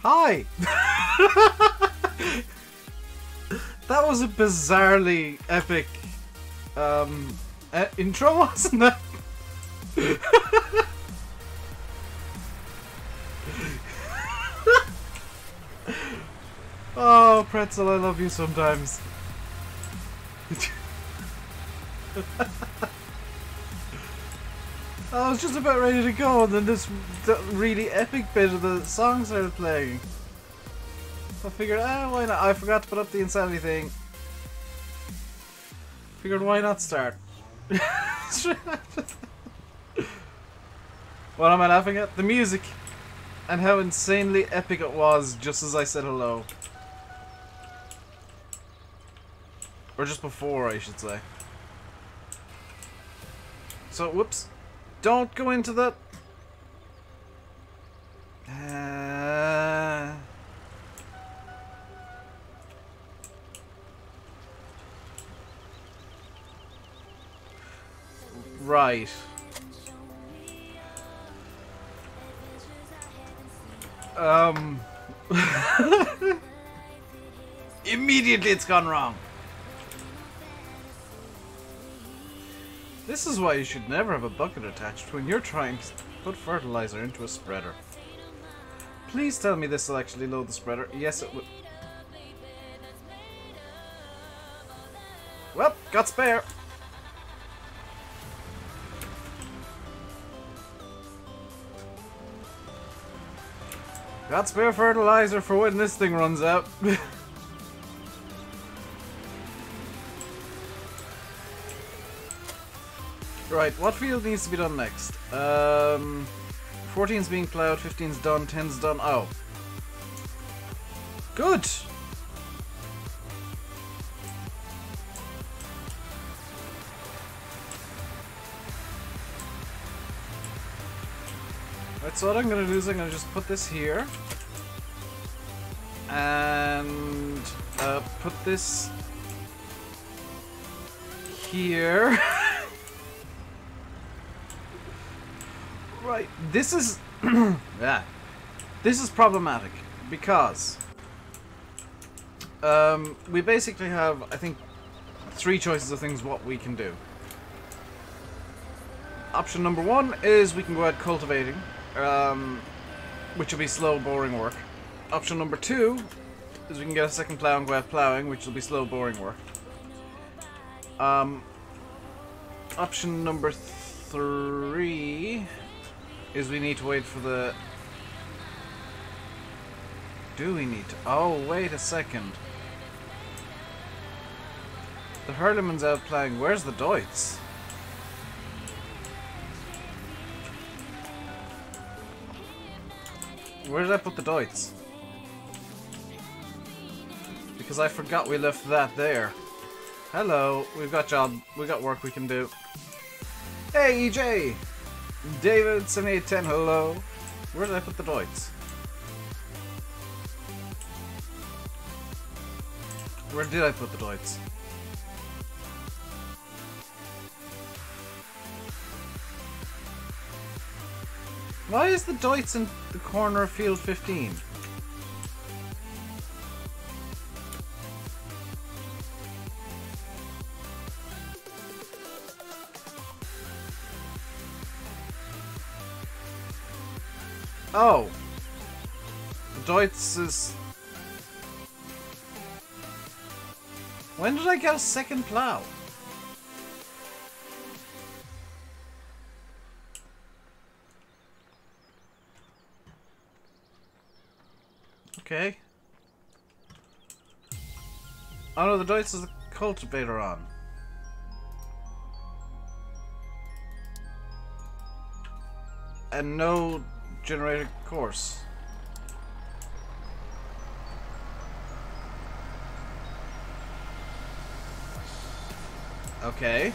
Hi! That was a bizarrely epic intro, wasn't it? Oh, Pretzel, I love you sometimes. I was just about ready to go, and then this really epic bit of the song started playing. I figured, why not? I forgot to put up the insanity thing. Figured, why not start? What am I laughing at? The music. And how insanely epic it was just as I said hello. Or just before, I should say. So, whoops. Don't go into that. Right. Immediately it's gone wrong. This is why you should never have a bucket attached when you're trying to put fertilizer into a spreader. Please tell me this will actually load the spreader. Yes, it will. Well, got spare. Got spare fertilizer for when this thing runs out. Right, what field needs to be done next? 14's being ploughed, 15's done, 10's done. Oh. Good! Right, so what I'm gonna do is I'm gonna just put this here. And put this here. Right, this is yeah, this is problematic because we basically have, I think, 3 choices of things what we can do. Option number 1 is we can go out cultivating, which will be slow, boring work. Option number 2 is we can get a second plough and go out ploughing, which will be slow, boring work. Option number 3 is we need to wait for the... Do we need to... Oh, wait a second. The Hurleman's out playing. Where's the Deutz? Where did I put the Deutz? Because I forgot we left that there. Hello, we've got work we can do. Hey, EJ! David, 7810, hello. Where did I put the Deutz? Where did I put the Deutz? Why is the Deutz in the corner of field 15? Oh, the Deutz is... When did I get a second plough? Okay. Oh no, the Deutz is the cultivator on. And no generated course. Okay.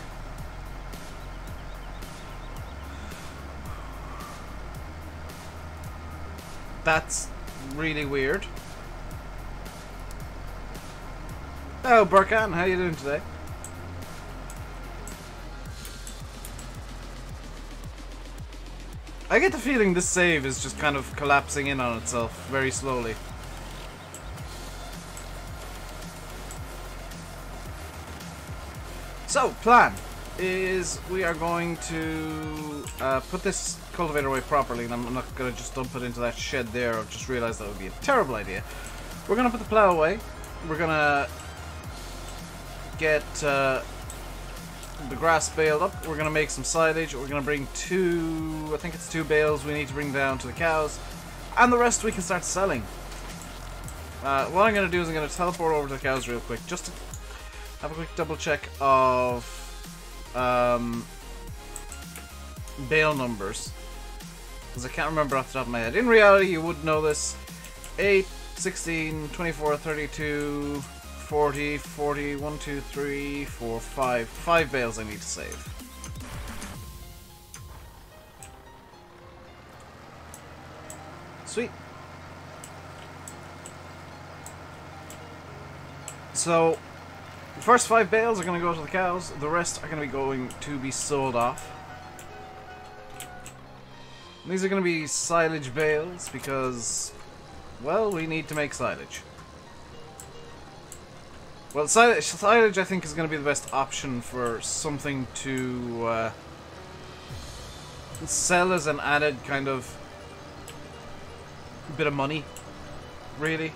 That's really weird. Oh, Burkan, how you doing today? I get the feeling this save is just kind of collapsing in on itself very slowly. So, plan is we are going to put this cultivator away properly, and I'm not going to just dump it into that shed there. I've just realized that would be a terrible idea. We're going to put the plough away. We're going to get the grass baled up. We're going to make some silage. We're going to bring I think it's 2 bales we need to bring down to the cows. And the rest we can start selling. What I'm going to do is I'm going to teleport over to the cows real quick, just to have a quick double check of bale numbers, because I can't remember off the top of my head. In reality, you would know this. 8, 16, 24, 32, 40, 40, 1, 2, 3, 4, 5. 5 bales I need to save. Sweet. So, the first 5 bales are going to go to the cows. The rest are going to be sold off. And these are going to be silage bales because, well, we need to make silage. Well, silage I think is going to be the best option for something to sell as an added kind of bit of money, really.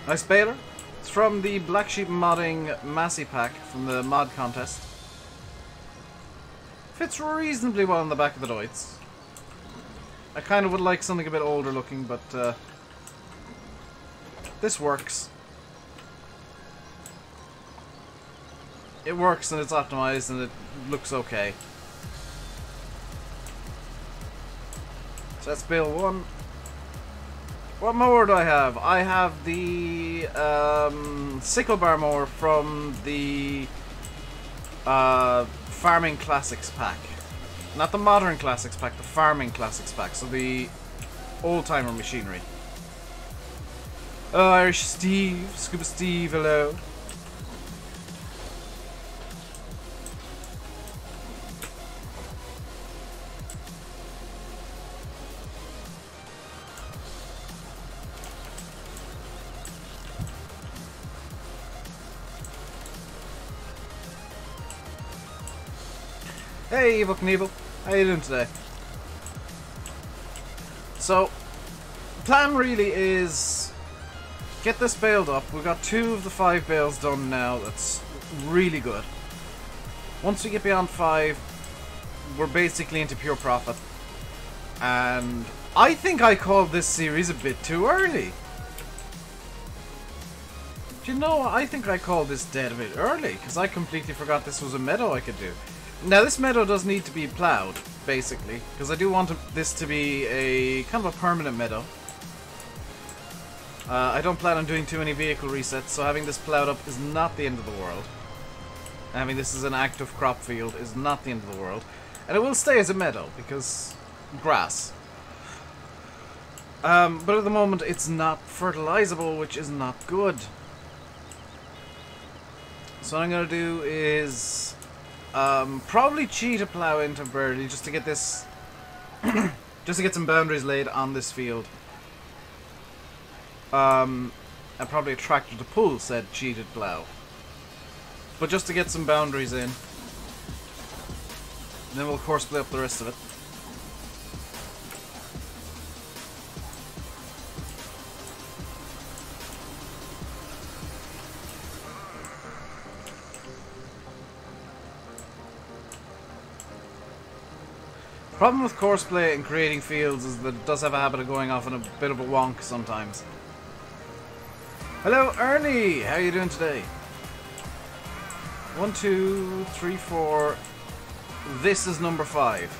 Nice baler. It's from the Black Sheep Modding Massey Pack from the mod contest. Fits reasonably well on the back of the Deutz. I kind of would like something a bit older looking, but this works. It works and it's optimized and it looks okay. So that's bale 1. What mower do I have? I have the sickle bar mower from the Farming Classics pack. Not the Modern Classics pack, the Farming Classics pack. So the old-timer machinery. Oh, Irish Steve. Scuba Steve, hello. Hey, Evil Knievel. How you doing today? So, the plan really is get this baled up. We've got 2 of the 5 bales done now. That's really good. Once we get beyond 5, we're basically into pure profit. And I think I called this series a bit too early. Do you know, I think I called this dead a bit early, because I completely forgot this was a meadow I could do. Now, this meadow does need to be ploughed, basically, because I do want this to be a kind of a permanent meadow. I don't plan on doing too many vehicle resets, so having this ploughed up is not the end of the world. Having this as an active crop field is not the end of the world. And it will stay as a meadow, because grass. But at the moment, it's not fertilizable, which is not good. So what I'm going to do is probably cheat a plough in temporarily just to get this, just to get some boundaries laid on this field. And probably a tractor to pull said cheated plough. But just to get some boundaries in. And then we'll horseplay up the rest of it. Problem with courseplay and creating fields is that it does have a habit of going off in a bit of a wonk sometimes. Hello, Ernie! How are you doing today? 1, 2, 3, 4. This is number 5.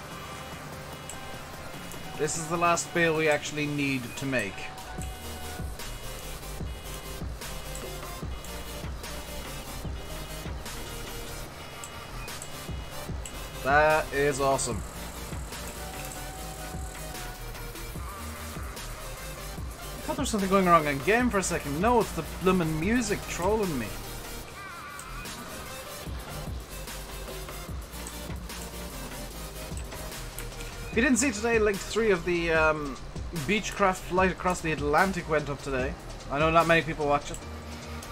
This is the last bale we actually need to make. That is awesome. I thought there was something going wrong in game for a second. No, it's the bloomin' music trolling me. If you didn't see today, Link 3 of the Beechcraft flight across the Atlantic went up today. I know not many people watch it.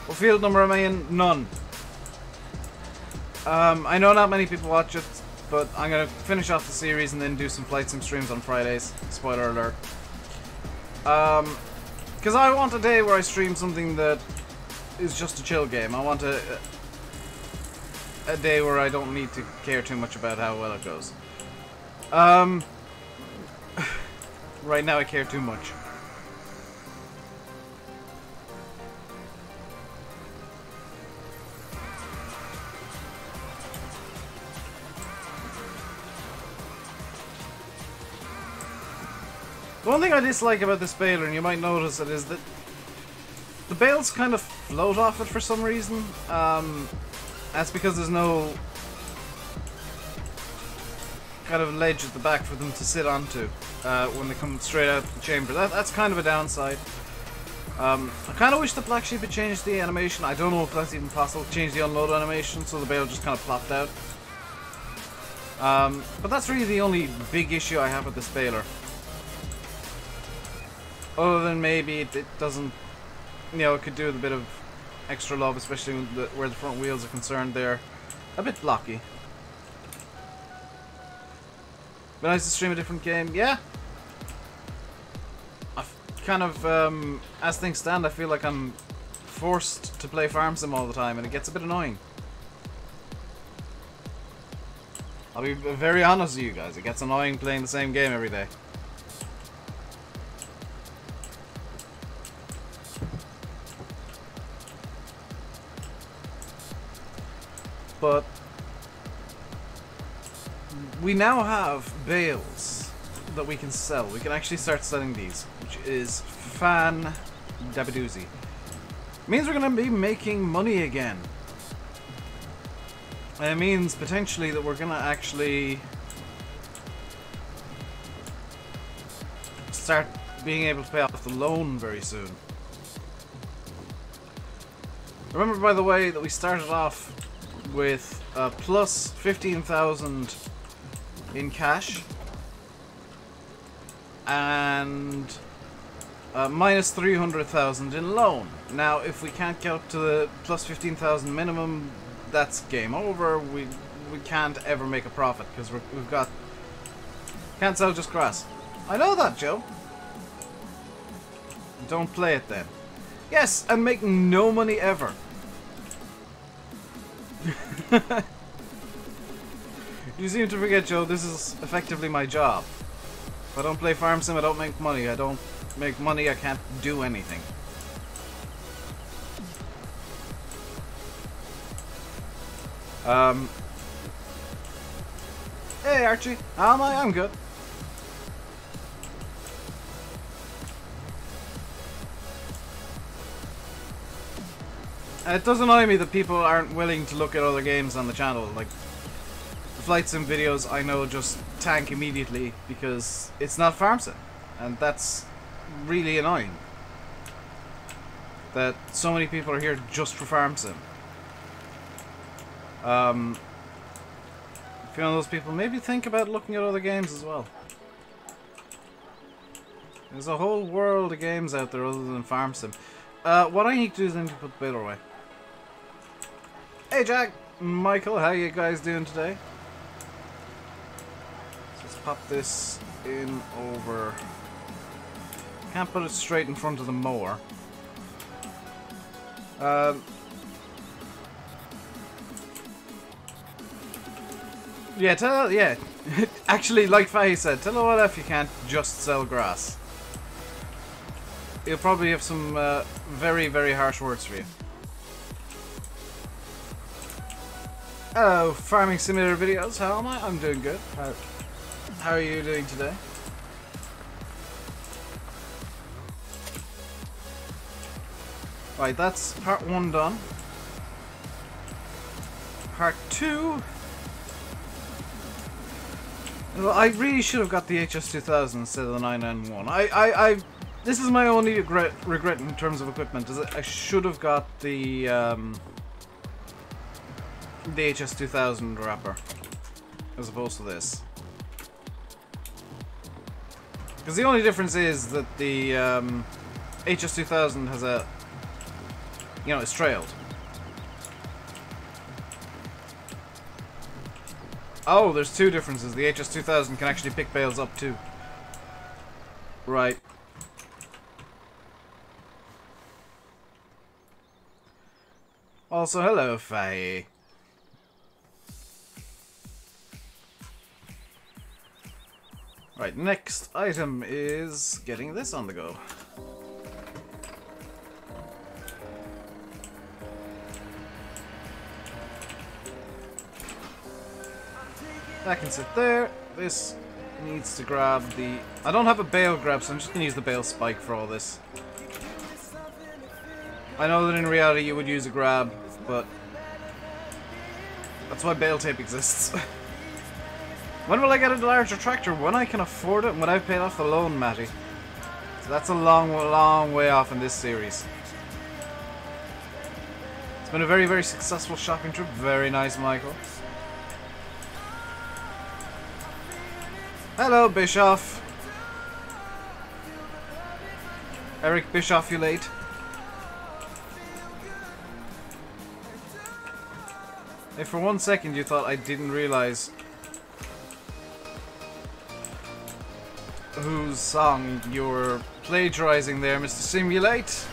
What field number am I in? None. I know not many people watch it, but I'm going to finish off the series and then do some flight sim streams on Fridays. Spoiler alert. Because I want a day where I stream something that is just a chill game. I want a day where I don't need to care too much about how well it goes. Right now I care too much. The one thing I dislike about this baler, and you might notice it, is that the bales kind of float off it for some reason. That's because there's no kind of ledge at the back for them to sit onto when they come straight out of the chamber. That's kind of a downside. I kind of wish the Black Sheep had changed the animation. I don't know if that's even possible. Change the unload animation so the bale just kind of plopped out. But that's really the only big issue I have with this baler. Other than maybe it doesn't, you know, it could do with a bit of extra love, especially where the front wheels are concerned. They're a bit blocky. But nice to stream a different game. Yeah. I've kind of, as things stand, I feel like I'm forced to play Farm Sim all the time, and it gets a bit annoying. I'll be very honest with you guys. It gets annoying playing the same game every day. But we now have bales that we can sell. We can actually start selling these, which is fan-dabadoozy. Means we're going to be making money again. And it means potentially that we're going to actually start being able to pay off the loan very soon. Remember, by the way, that we started off with plus 15,000 in cash and minus 300,000 in loan. Now, if we can't get up to the plus 15,000 minimum, that's game over. We can't ever make a profit because we've got can't sell just grass. I know that, Joe. Don't play it then. Yes, and make no money ever. You seem to forget, Joe, this is effectively my job. If I don't play Farm Sim, I don't make money. I don't make money, I can't do anything. Hey, Archie. How am I? I'm good. It does annoy me that people aren't willing to look at other games on the channel. Like, the Flight Sim videos I know just tank immediately because it's not Farm Sim. And that's really annoying. That so many people are here just for Farm Sim. If you're one of those people, maybe think about looking at other games as well. There's a whole world of games out there other than Farm Sim. What I need to do is I need to put the baler away. Hey Jack, Michael, how you guys doing today? Let's pop this in over. Can't put it straight in front of the mower. Yeah, actually, like Faye said, tell her what if you can't just sell grass. He'll probably have some very, very harsh words for you. Hello, Farming Simulator videos. How am I? I'm doing good. How are you doing today? Right, that's part 1 done. Part 2. Well, I really should have got the HS2000 instead of the 991. This is my only regret in terms of equipment, is that I should have got the HS2000 wrapper as opposed to this. Because the only difference is that the HS2000 has a, you know, it's trailed. Oh, there's two differences. The HS2000 can actually pick bales up too. Right. Also, hello, Faye. Right, next item is getting this on the go. That can sit there. This needs to grab the... I don't have a bale grab, so I'm just going to use the bale spike for all this. I know that in reality you would use a grab, but that's why bale tape exists. When will I get a larger tractor? When I can afford it and when I've paid off the loan, Matty. So that's a long, long way off in this series. It's been a very, very successful shopping trip. Very nice, Michael. Hello, Bischoff. Eric Bischoff, you late? If for 1 second you thought I didn't realize whose song you were plagiarizing there, Mr. Simulate,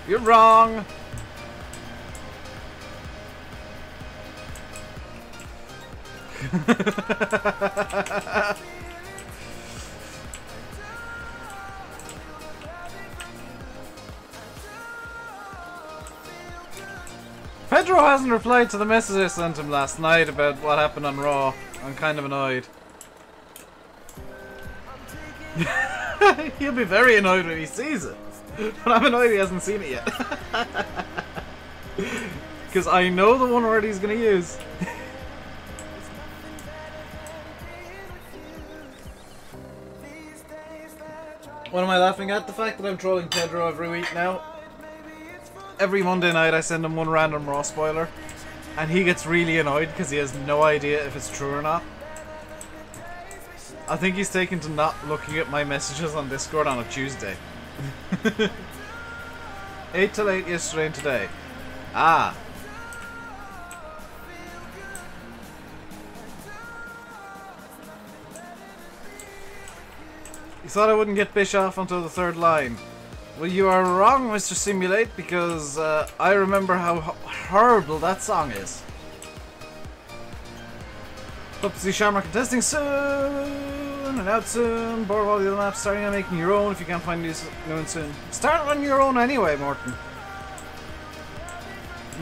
you're wrong. Pedro hasn't replied to the message I sent him last night about what happened on Raw. I'm kind of annoyed. He'll be very annoyed when he sees it. But I'm annoyed he hasn't seen it yet. Because I know the one word he's going to use. What am I laughing at? The fact that I'm trolling Pedro every week now. Every Monday night I send him one random Raw spoiler. And he gets really annoyed because he has no idea if it's true or not. I think he's taken to not looking at my messages on Discord on a Tuesday. 8 till 8 yesterday and today. Ah. You thought I wouldn't get Bischoff until the third line. Well, you are wrong, Mr. Simulate, because I remember how horrible that song is. Hope to see Shamrock contesting soon and out soon. Board of all the other maps, starting on making your own if you can't find new ones soon. Start on your own anyway, Morton.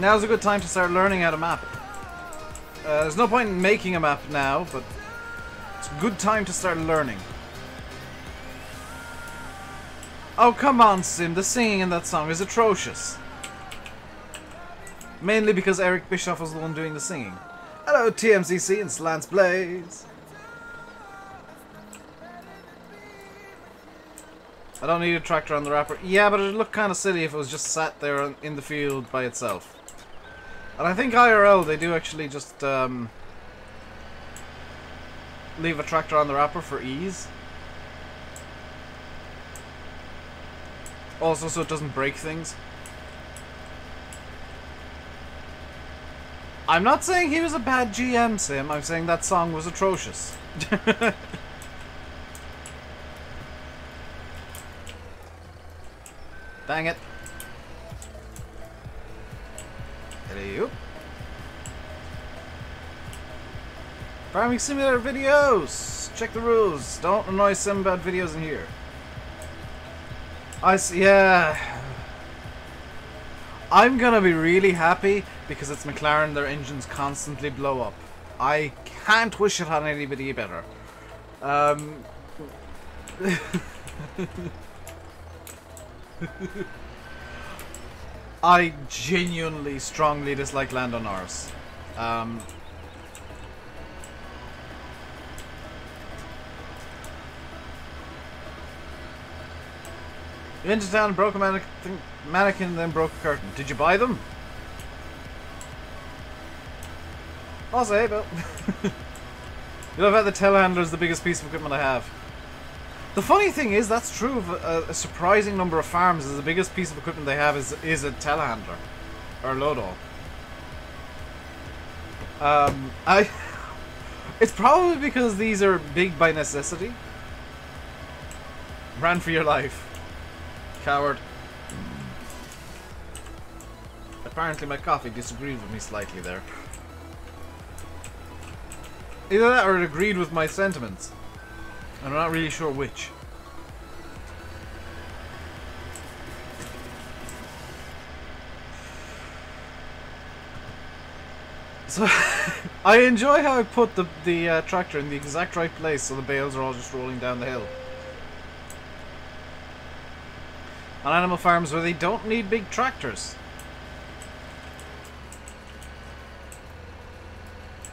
Now's a good time to start learning how to map. There's no point in making a map now, but it's a good time to start learning. Oh, come on, Sim. The singing in that song is atrocious. Mainly because Eric Bischoff was the one doing the singing. Hello, TMCC and Slants Blaze. I don't need a tractor on the wrapper. Yeah, but it'd look kind of silly if it was just sat there in the field by itself. And I think IRL, they do actually just leave a tractor on the wrapper for ease. Also, so it doesn't break things. I'm not saying he was a bad GM, Sim. I'm saying that song was atrocious. Dang it. Hello. Farming Simulator videos! Check the rules. Don't annoy Sim about videos in here. Yeah. I'm gonna be really happy because it's McLaren, their engines constantly blow up. I can't wish it on anybody better. I genuinely, strongly dislike Lando Norris. You went to town and broke a mannequin and then broke a curtain. Did you buy them? I'll say, Bill. You love how the telehandler is the biggest piece of equipment I have. The funny thing is, that's true of a surprising number of farms. Is the biggest piece of equipment they have is a telehandler or load-all. It's probably because these are big by necessity. Ran for your life, coward. Apparently, my coffee disagreed with me slightly there. Either that or it agreed with my sentiments. I'm not really sure which. So, I enjoy how I put the tractor in the exact right place so the bales are all just rolling down the hill. On animal farms where they don't need big tractors.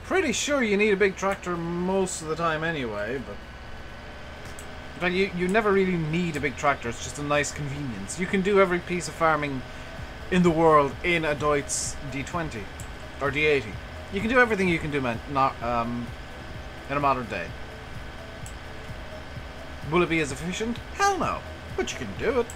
Pretty sure you need a big tractor most of the time anyway, but you never really need a big tractor. It's just a nice convenience. You can do every piece of farming in the world in a Deutz D20 or D80. You can do everything you can do, man. Not in a modern day. Will it be as efficient? Hell no, but you can do it.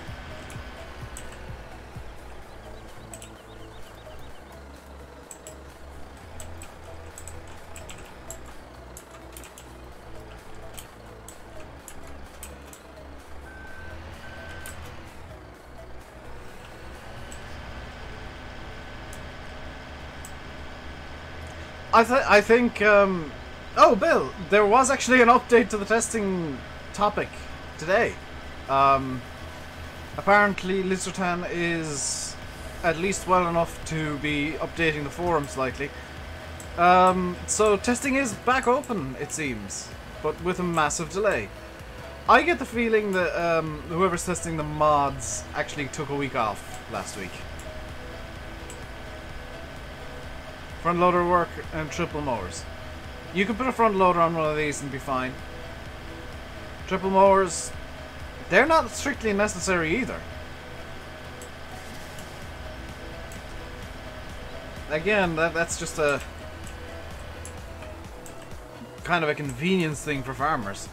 I think, oh, Bill, there was actually an update to the testing topic today. Apparently, Lizartan is at least well enough to be updating the forum slightly. So testing is back open, it seems, but with a massive delay. I get the feeling that whoever's testing the mods actually took a week off last week. Front loader work and triple mowers. You can put a front loader on one of these and be fine. Triple mowers, they're not strictly necessary either. Again, that's just a kind of a convenience thing for farmers.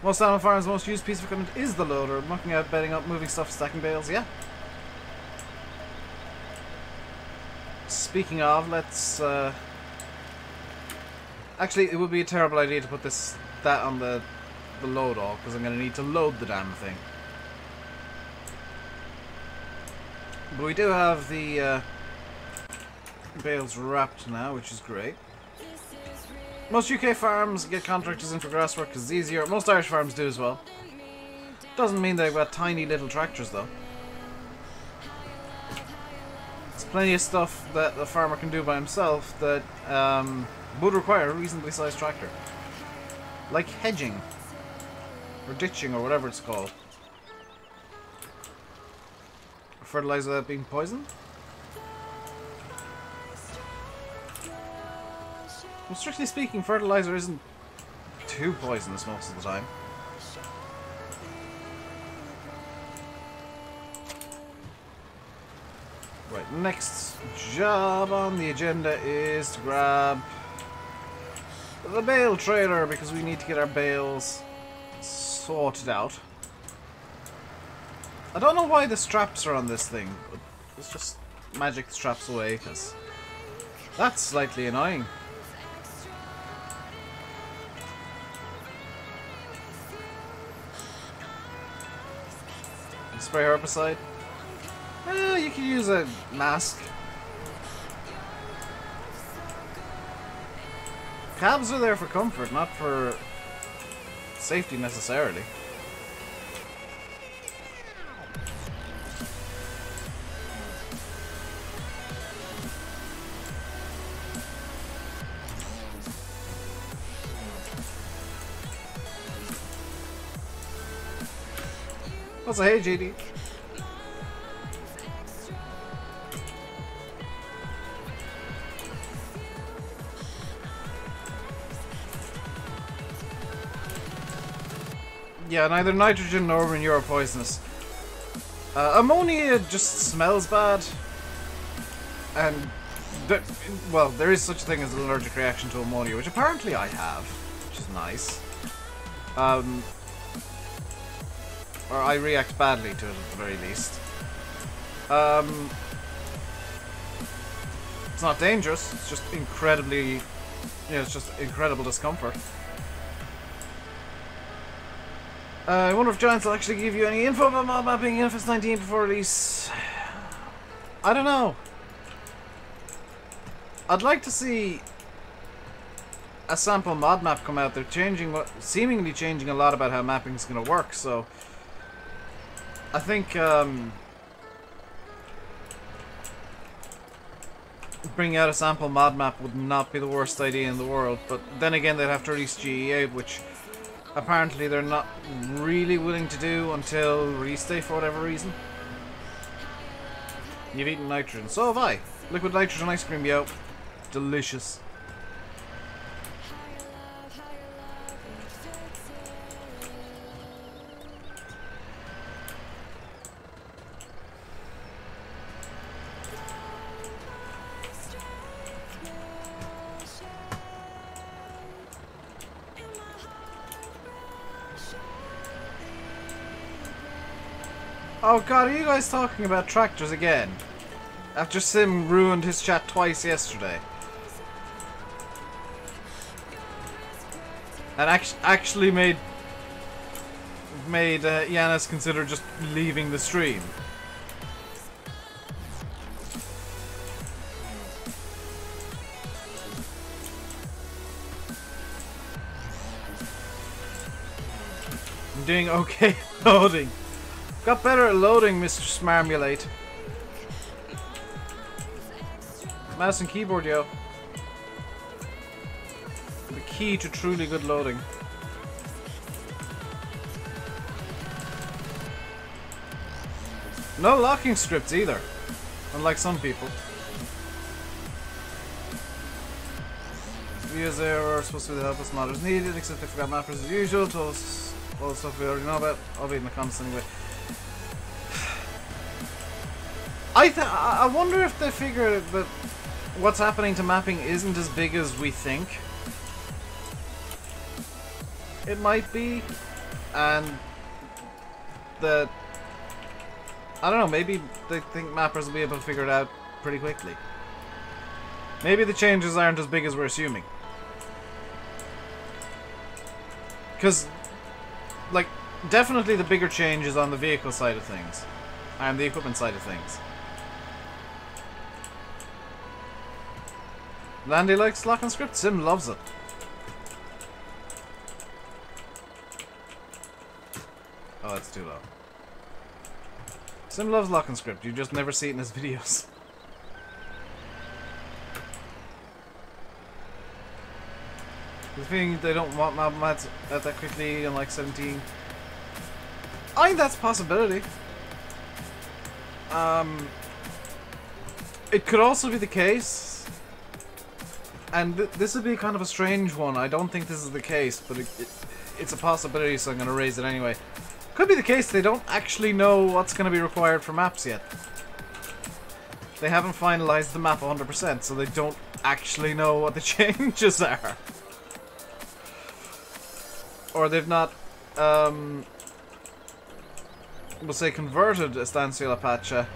Most animal farms' most used piece of equipment is the loader. Mucking out, bedding up, moving stuff, stacking bales, yeah. Speaking of, let's actually, it would be a terrible idea to put that on the load all, because I'm going to need to load the damn thing. But we do have the bales wrapped now, which is great. Most UK farms get contractors in for grass work because it's easier. Most Irish farms do as well. Doesn't mean they've got tiny little tractors though. There's plenty of stuff that the farmer can do by himself that would require a reasonably sized tractor. Like hedging. Or ditching or whatever it's called. Fertilizer without being poisoned? Well, strictly speaking, fertilizer isn't too poisonous most of the time. Right, next job on the agenda is to grab the bale trailer because we need to get our bales sorted out. I don't know why the straps are on this thing, but it's just magic straps away because that's slightly annoying. Spray herbicide? You can use a mask. Cabs are there for comfort, not for safety necessarily. What's a hey, JD? Yeah, neither nitrogen nor manure are poisonous. Ammonia just smells bad, and Well, there is such a thing as an allergic reaction to ammonia, which apparently I have, which is nice. Or I react badly to it at the very least. It's not dangerous, it's just incredibly, you know, it's just incredible discomfort. I wonder if Giants will actually give you any info about mod mapping in FS 19 before release. I don't know. I'd like to see a sample mod map come out. They're seemingly changing a lot about how mapping's going to work, so I think bringing out a sample mod map would not be the worst idea in the world, but then again they'd have to release GE8, which apparently they're not really willing to do until release day for whatever reason. You've eaten nitrogen. So have I. Liquid nitrogen ice cream, yo. Delicious. Oh god, are you guys talking about tractors again? After Sim ruined his chat twice yesterday. And actually made Yanis consider just leaving the stream. I'm doing okay loading. Got better at loading, Mr. Smarmulate. Mouse and keyboard, yo. The key to truly good loading. No locking scripts either, unlike some people. Views there are supposed to be the help us modders needed, except they forgot mappers as usual. Told us all the stuff we already know about. I'll be in the comments anyway. I wonder if they figure that what's happening to mapping isn't as big as we think it might be, and that, I don't know, maybe they think mappers will be able to figure it out pretty quickly. Maybe the changes aren't as big as we're assuming. Because, like, definitely the bigger change is on the vehicle side of things, and the equipment side of things. Landy likes lock and script, Sim loves it. Oh, that's too low. Sim loves lock and script, you just never see it in his videos. The feeling they don't want mods out that quickly in like 17. I think that's a possibility. It could also be the case, and this would be kind of a strange one. I don't think this is the case, but it's a possibility, so I'm going to raise it anyway. Could be the case they don't actually know what's going to be required for maps yet. They haven't finalized the map 100%, so they don't actually know what the changes are. Or they've not, we'll say, converted Estancia La Pacha.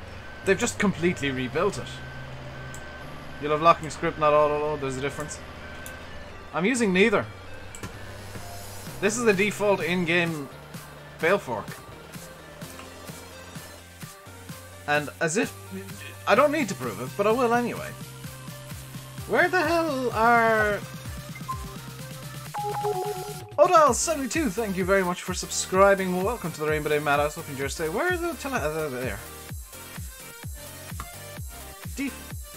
They've just completely rebuilt it. You'll have locking script, not auto-load, there's a difference. I'm using neither. This is the default in-game fail fork. And as if... I don't need to prove it, but I will anyway. Where the hell are... Odal72, thank you very much for subscribing. Welcome to the RainbowDave Madhouse. Hope you enjoy your stay. Where are the there?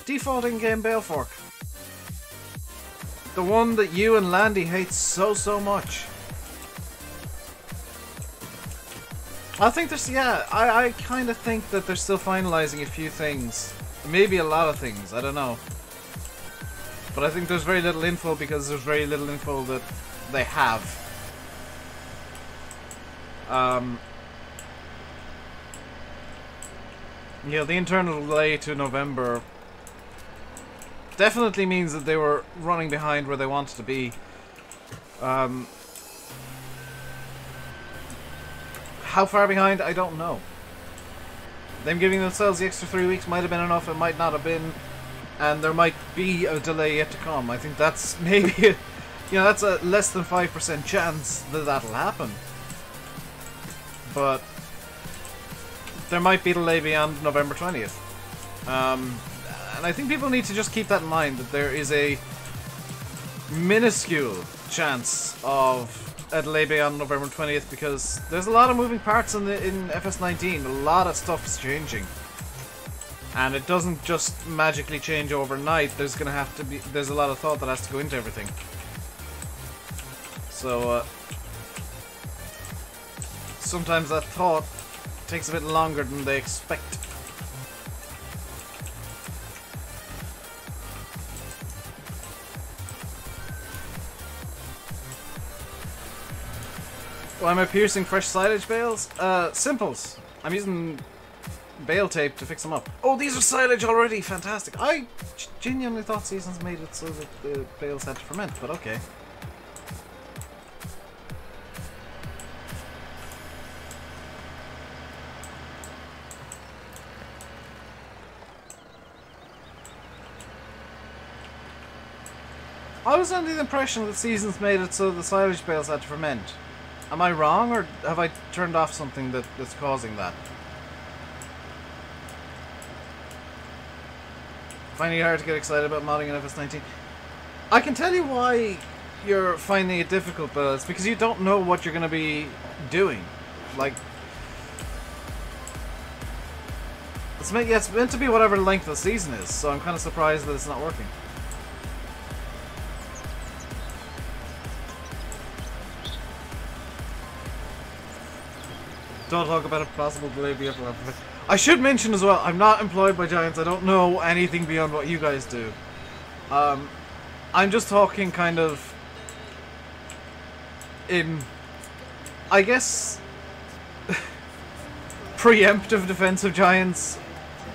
Default in-game bail fork. The one that you and Landy hate so much. I think there's, yeah, I kind of think that they're still finalizing a few things. Maybe a lot of things, I don't know. But I think there's very little info because there's very little info that they have. Yeah, the internal delay to November definitely means that they were running behind where they wanted to be. How far behind? I don't know. Them giving themselves the extra 3 weeks might have been enough, it might not have been, and there might be a delay yet to come. I think that's maybe, that's a less than 5% chance that that'll happen. But there might be a delay beyond November 20th. And I think people need to just keep that in mind, that there is a minuscule chance of a delay beyond November 20th, because there's a lot of moving parts in FS19. A lot of stuff's changing, and it doesn't just magically change overnight. There's a lot of thought that has to go into everything. So sometimes that thought takes a bit longer than they expect. Why am I piercing fresh silage bales? Simples. I'm using bale tape to fix them up. Oh, these are silage already! Fantastic. I genuinely thought Seasons made it so that the bales had to ferment, but okay. I was under the impression that Seasons made it so the silage bales had to ferment. Am I wrong, or have I turned off something that's causing that? Finding it hard to get excited about modding in FS19. I can tell you why you're finding it difficult, but it's because you don't know what you're going to be doing. Like, it's meant to be whatever length the season is, so I'm kind of surprised that it's not working. Don't talk about a possible delay beyond. I should mention as well, I'm not employed by Giants. I don't know anything beyond what you guys do. I'm just talking kind of in, I guess, preemptive defense of Giants.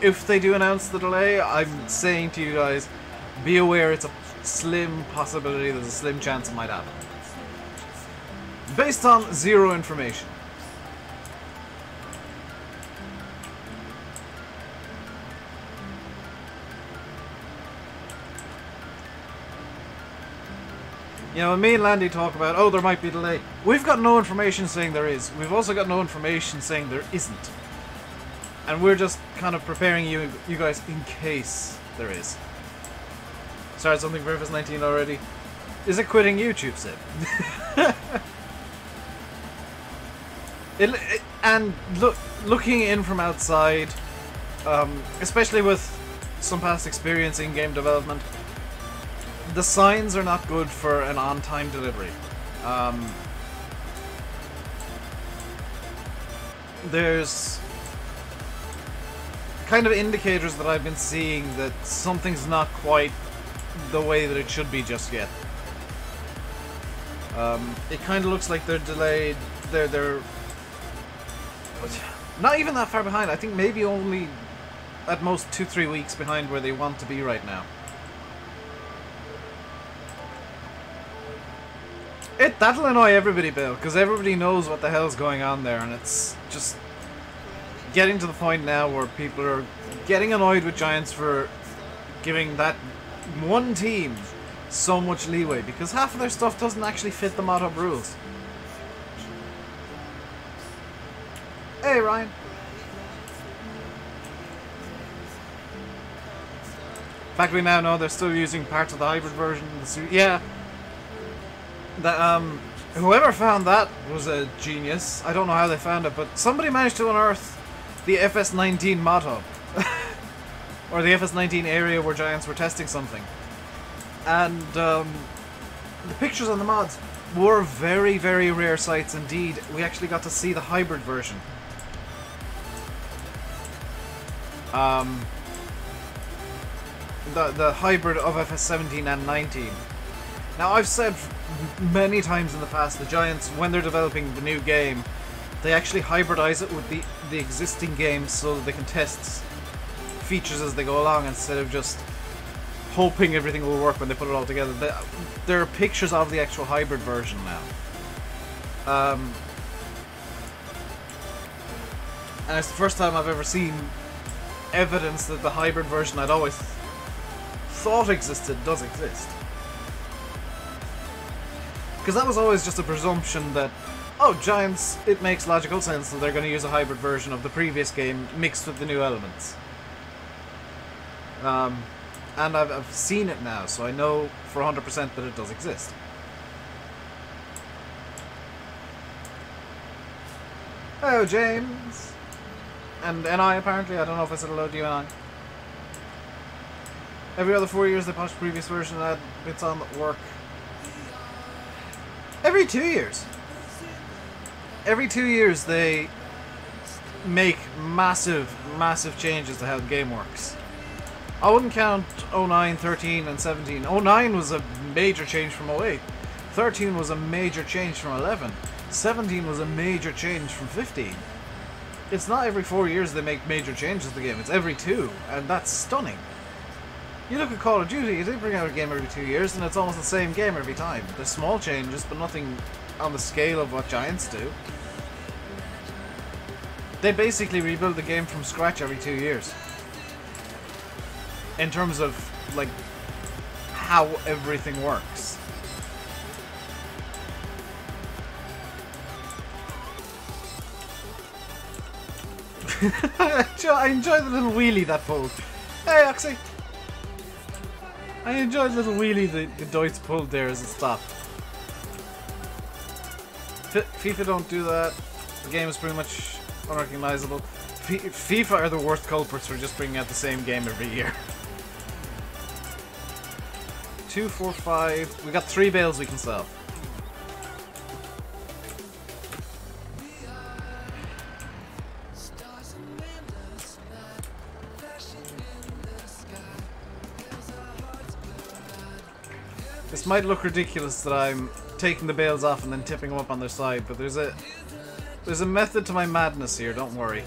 If they do announce the delay, I'm saying to you guys, be aware it's a slim possibility, there's a slim chance it might happen. Based on zero information. You know, when me and Landy talk about, oh, there might be a delay, we've got no information saying there is. We've also got no information saying there isn't. And we're just kind of preparing you guys in case there is. Started something for FS19 already. Is it quitting YouTube, Sid? And looking in from outside, especially with some past experience in game development, the signs are not good for an on-time delivery. There's kind of indicators that I've been seeing that something's not quite the way that it should be just yet. It kind of looks like they're delayed. They're not even that far behind. I think maybe only at most 2-3 weeks behind where they want to be right now. That'll annoy everybody, Bill, because everybody knows what the hell's going on there, and it's just getting to the point now where people are getting annoyed with Giants for giving that one team so much leeway, because half of their stuff doesn't actually fit the mod hub rules. Hey, Ryan. In fact, we now know they're still using parts of the hybrid version of the suit. Yeah. That, whoever found that was a genius. I don't know how they found it, but somebody managed to unearth the FS19 mod hub. Or the FS19 area where Giants were testing something. And the pictures on the mods were very, very rare sights indeed. We actually got to see the hybrid version. The hybrid of FS17 and 19. Now, I've said many times in the past, the Giants, when they're developing the new game, they actually hybridize it with the existing game so that they can test features as they go along instead of just hoping everything will work when they put it all together. There are pictures of the actual hybrid version now. And it's the first time I've ever seen evidence that the hybrid version I'd always thought existed does exist. Because that was always just a presumption that, oh, Giants, it makes logical sense that they're going to use a hybrid version of the previous game mixed with the new elements. And I've seen it now, so I know for 100% that it does exist. Hello, James! And NI, apparently. I don't know if I said hello to you, NI. Every other 4 years they patch the previous version and add bits on that work. Every 2 years! Every 2 years they make massive, massive changes to how the game works. I wouldn't count 09, 13 and 17. 09 was a major change from 08. 13 was a major change from 11. 17 was a major change from 15. It's not every 4 years they make major changes to the game, it's every 2, and that's stunning. You look at Call of Duty, they bring out a game every 2 years and it's almost the same game every time. There's small changes, but nothing on the scale of what Giants do. They basically rebuild the game from scratch every 2 years. In terms of, like, how everything works. I enjoy the little wheelie that pulled. Hey, Oxy! I enjoyed the little wheelie the Deutz pulled there as it stopped. FIFA don't do that. The game is pretty much unrecognizable. FIFA are the worst culprits for just bringing out the same game every year. 2, 4, 5. We got 3 bales we can sell. This might look ridiculous that I'm taking the bales off and then tipping them up on their side, but there's a method to my madness here, don't worry.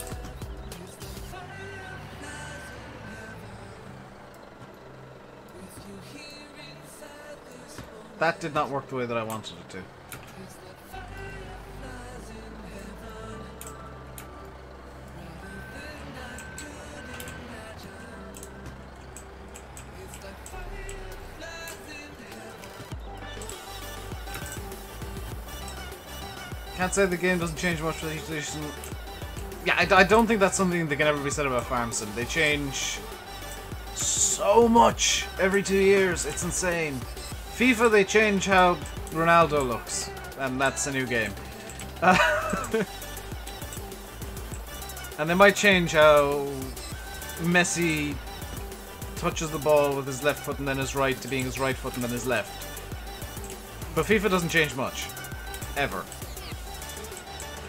That did not work the way that I wanted it to. Can't say the game doesn't change much for each edition. Yeah, I don't think that's something that can ever be said about Farm Sim. They change so much every 2 years. It's insane. FIFA, they change how Ronaldo looks, and that's a new game. And they might change how Messi touches the ball with his left foot and then his right to being his right foot and then his left. But FIFA doesn't change much. Ever.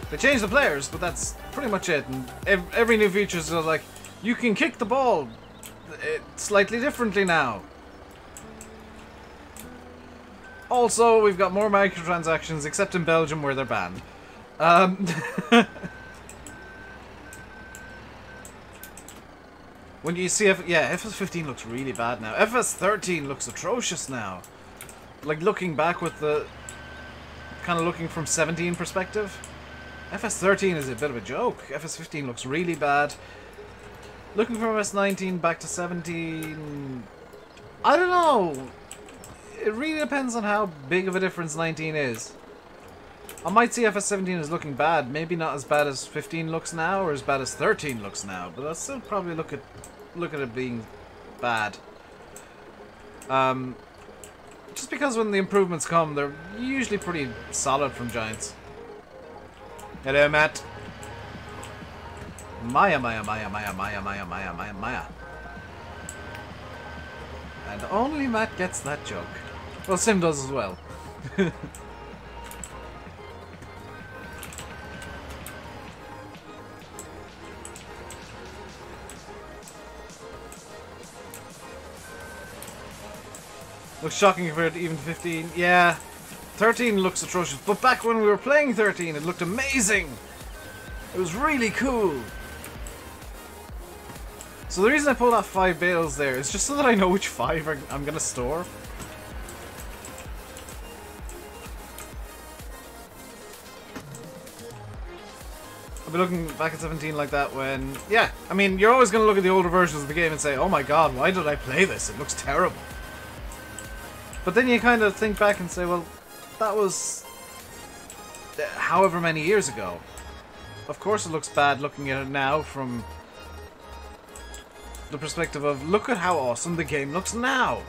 They change the players, but that's pretty much it. And every new feature is like, you can kick the ball slightly differently now. Also, we've got more microtransactions, except in Belgium where they're banned. When you see FS15 looks really bad now. FS13 looks atrocious now. Like looking back with the kind of looking from 17 perspective. FS13 is a bit of a joke. FS15 looks really bad. Looking from FS19 back to 17, I don't know. It really depends on how big of a difference 19 is. I might see FS17 as looking bad. Maybe not as bad as 15 looks now, or as bad as 13 looks now. But I'll still probably look at it being bad. Just because when the improvements come, they're usually pretty solid from Giants. Hello, Matt. Maya. And only Matt gets that joke. Well, Sim does as well. Looks shocking compared to even 15. Yeah, 13 looks atrocious. But back when we were playing 13, it looked amazing. It was really cool. So the reason I pulled off 5 bales there is just so that I know which 5 I'm gonna store. I'll be looking back at 17 like that when... Yeah, I mean, you're always gonna look at the older versions of the game and say, oh my god, why did I play this? It looks terrible. But then you kind of think back and say, well, that was however many years ago. Of course it looks bad looking at it now from the perspective of, look at how awesome the game looks now.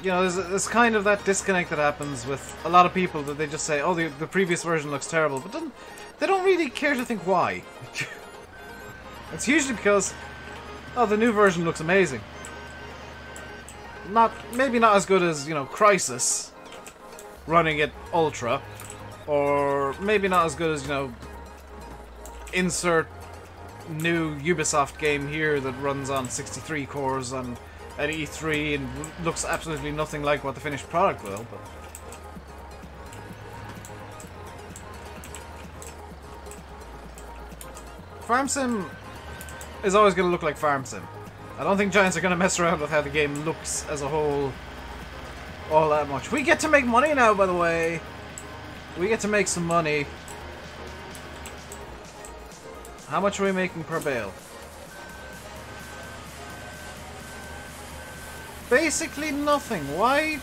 You know, there's kind of that disconnect that happens with a lot of people that they just say, oh, the previous version looks terrible, but then they don't really care to think why. It's usually because, oh, the new version looks amazing. Maybe not as good as, you know, Crysis running at Ultra, or maybe not as good as, you know, insert new Ubisoft game here that runs on 63 cores on at E3 and looks absolutely nothing like what the finished product will, but Farm Sim is always going to look like Farm Sim. I don't think Giants are going to mess around with how the game looks as a whole all that much. We get to make money now, by the way. We get to make some money. How much are we making per bale? Basically nothing. Why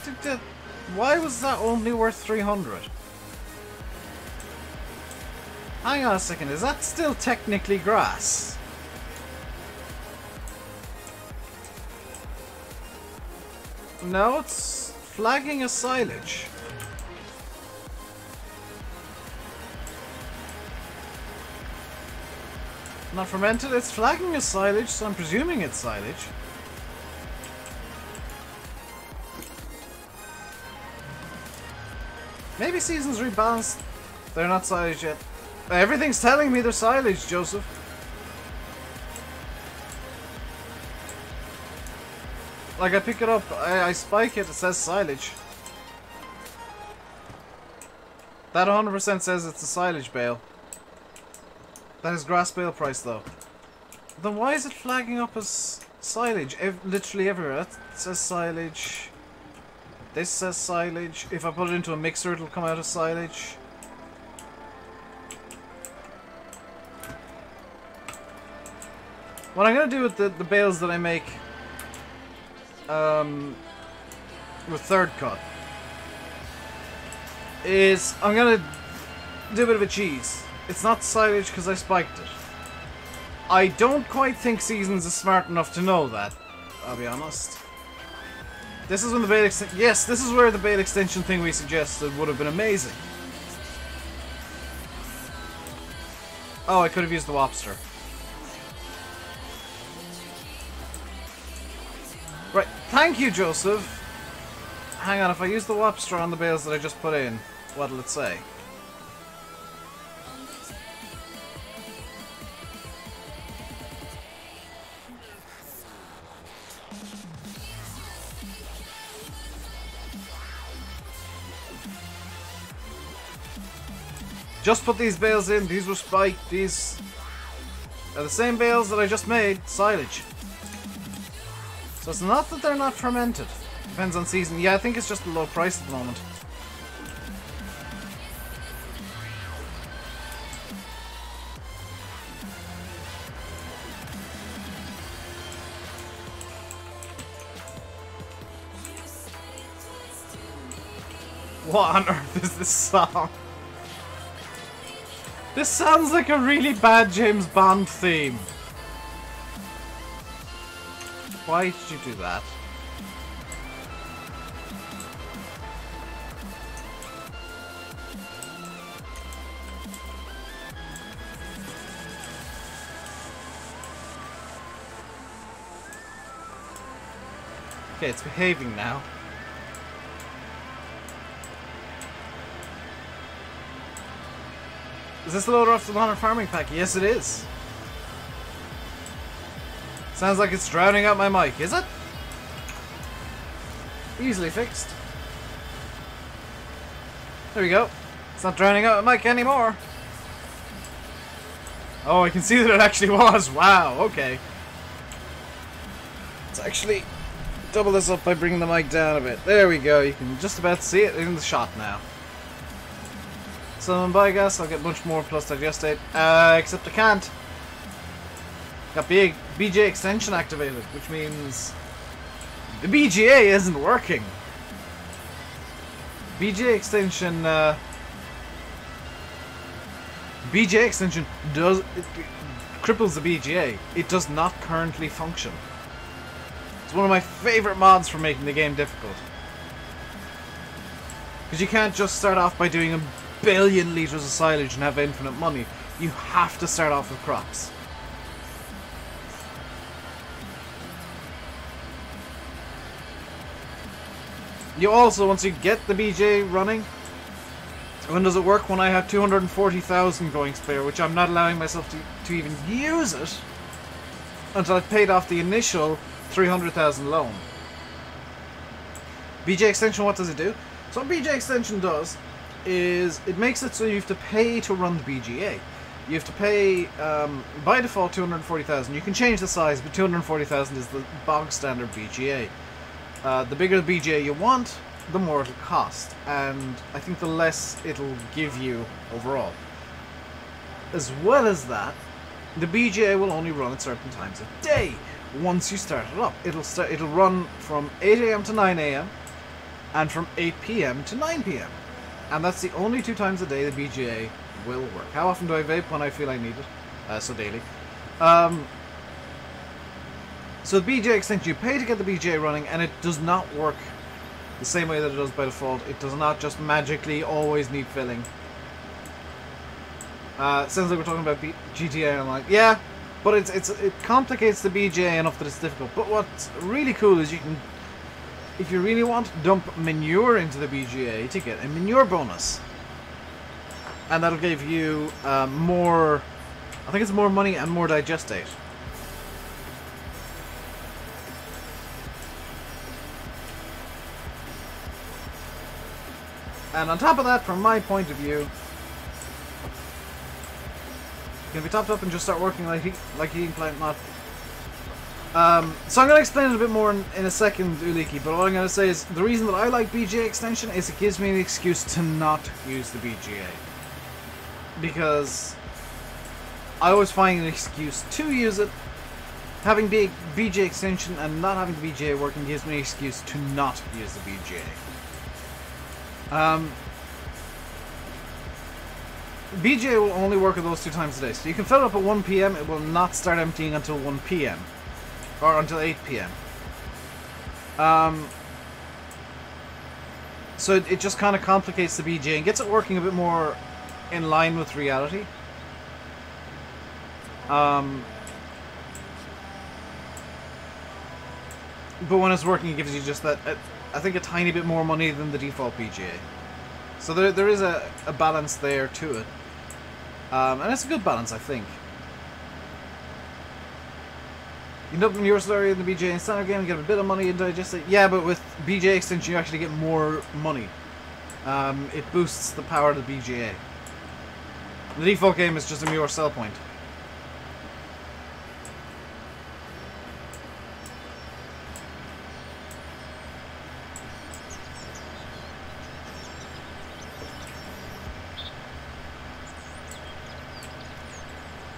was that only worth 300? Hang on a second, is that still technically grass? No, it's flagging a silage. Not fermented, it's flagging a silage, so I'm presuming it's silage. Maybe Seasons rebalanced. They're not silage yet. Everything's telling me they're silage, Joseph. Like, I pick it up, I spike it, it says silage. That 100% says it's a silage bale. That is grass bale price, though. Then why is it flagging up as silage? Literally everywhere. That says silage. This says silage. If I put it into a mixer, it'll come out as silage. What I'm going to do with the bales that I make with third cut is I'm going to do a bit of a cheese. It's not silage because I spiked it. I don't quite think Seasons is smart enough to know that, I'll be honest. This is when the bale extension... Yes, this is where the bale extension thing we suggested would have been amazing. Oh, I could have used the Wobster. Right, thank you, Joseph. Hang on, if I use the Wobster on the bales that I just put in, what'll it say? Just put these bales in, these were spiked, these are the same bales that I just made, silage. So it's not that they're not fermented. Depends on season. Yeah, I think it's just a low price at the moment. What on earth is this song? This sounds like a really bad James Bond theme. Why did you do that? Okay, it's behaving now. Is this the loader off the Modern Farming Pack? Yes, it is. Sounds like it's drowning out my mic, is it? Easily fixed. There we go. It's not drowning out my mic anymore. Oh, I can see that it actually was. Wow, okay. Let's actually double this up by bringing the mic down a bit. There we go. You can just about see it in the shot now. So, biogas, I'll get much more plus digestate. Except I can't. Got big BJ extension activated, which means the BGA isn't working. BJ extension does it cripples the BGA. It does not currently function. It's one of my favorite mods for making the game difficult. Because you can't just start off by doing a billion liters of silage and have infinite money. You have to start off with crops. You also, once you get the BJ running, when does it work? When I have 240,000 going spare, which I'm not allowing myself to even use it until I've paid off the initial 300,000 loan. BJ extension, what does it do? So what BJ extension does is it makes it so you have to pay to run the BGA. You have to pay, by default, 240,000. You can change the size, but 240,000 is the bog standard BGA. The bigger the BGA you want, the more it'll cost, and I think the less it'll give you overall. As well as that, the BGA will only run at certain times of day. Once you start it up, it'll run from 8 AM to 9 AM, and from 8 PM to 9 PM, and that's the only 2 times a day the BGA will work. How often do I vape? When I feel I need it, so daily. So the BGA extension, you pay to get the BGA running, and it does not work the same way that it does by default. It does not just magically always need filling. Sounds like we're talking about GTA Online. Yeah, but it complicates the BGA enough that it's difficult. But what's really cool is you can, if you really want, dump manure into the BGA to get a manure bonus. And that'll give you more, I think it's more money and more digestate. And on top of that, from my point of view, can be topped up and just start working like heating plant mod. So I'm going to explain it a bit more in a second, Uliki, but all I'm going to say is the reason that I like BGA extension is it gives me an excuse to not use the BGA. Because I always find an excuse to use it. Having big BGA extension and not having the BGA working gives me an excuse to not use the BGA. BGA will only work at those 2 times a day. So you can fill it up at 1 PM, it will not start emptying until 1 PM. Or until 8 PM. So it just kind of complicates the BGA and gets it working a bit more in line with reality. But when it's working, it gives you just that, I think, a tiny bit more money than the default BGA. So there is a balance there to it. And it's a good balance, I think. You can open your story in the BGA in standard game and get a bit of money and digest it. Yeah, but with BGA extension you actually get more money. It boosts the power of the BGA. The default game is just a mere sell point.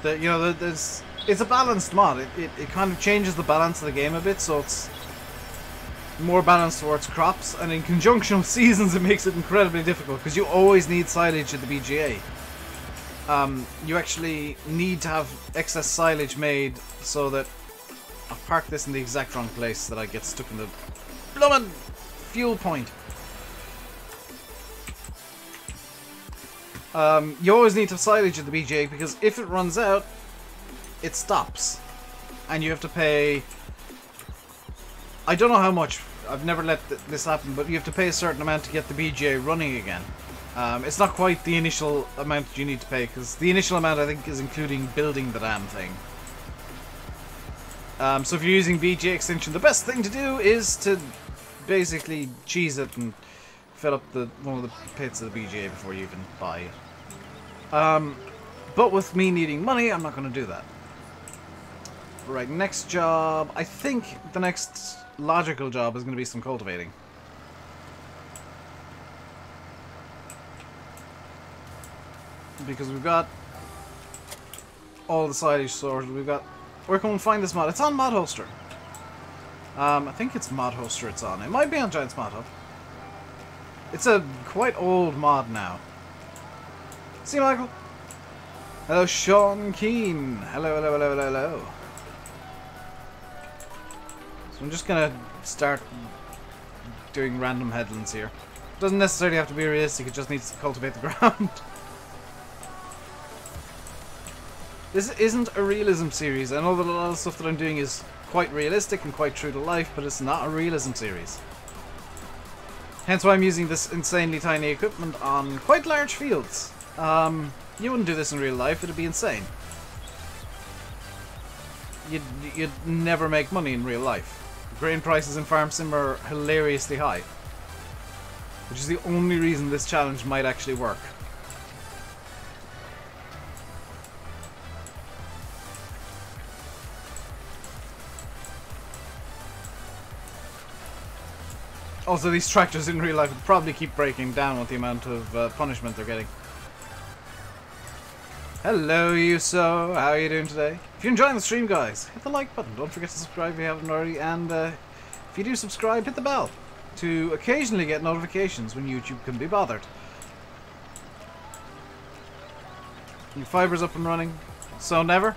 You know, it's a balanced mod. It kind of changes the balance of the game a bit, so it's more balanced towards crops, and in conjunction with seasons it makes it incredibly difficult, because you always need silage at the BGA. You actually need to have excess silage made so that... I'll park this in the exact wrong place that I get stuck in the bloomin' fuel point. You always need to have silage at the BGA, because if it runs out, it stops. And you have to pay... I don't know how much. I've never let this happen, but you have to pay a certain amount to get the BGA running again. It's not quite the initial amount you need to pay, because the initial amount, I think, is including building the damn thing. So if you're using BGA extension, the best thing to do is to basically cheese it and fill up one of the pits of the BGA before you even buy it. But with me needing money, I'm not going to do that. Right, next job. I think the next logical job is going to be some cultivating. Because we've got all the silage sorted. We've got... Where can we find this mod? It's on Mod Hoster. I think it's Mod Hoster it's on. It might be on Giants Mod Hub. It's a quite old mod now. See you, Michael. Hello, Sean Keane. Hello, hello, hello, hello, hello. So I'm just gonna start doing random headlands here. It doesn't necessarily have to be realistic, it just needs to cultivate the ground. This isn't a realism series. I know that a lot of stuff that I'm doing is quite realistic and quite true to life, but it's not a realism series. Hence why I'm using this insanely tiny equipment on quite large fields. You wouldn't do this in real life, it'd be insane. You'd never make money in real life. Grain prices in Farm Sim are hilariously high. Which is the only reason this challenge might actually work. Also, these tractors in real life would probably keep breaking down with the amount of punishment they're getting. Hello, Yuso. How are you doing today? If you're enjoying the stream, guys, hit the like button. Don't forget to subscribe if you haven't already. And if you do subscribe, hit the bell to occasionally get notifications when YouTube can be bothered. Your fiber's up and running. So never.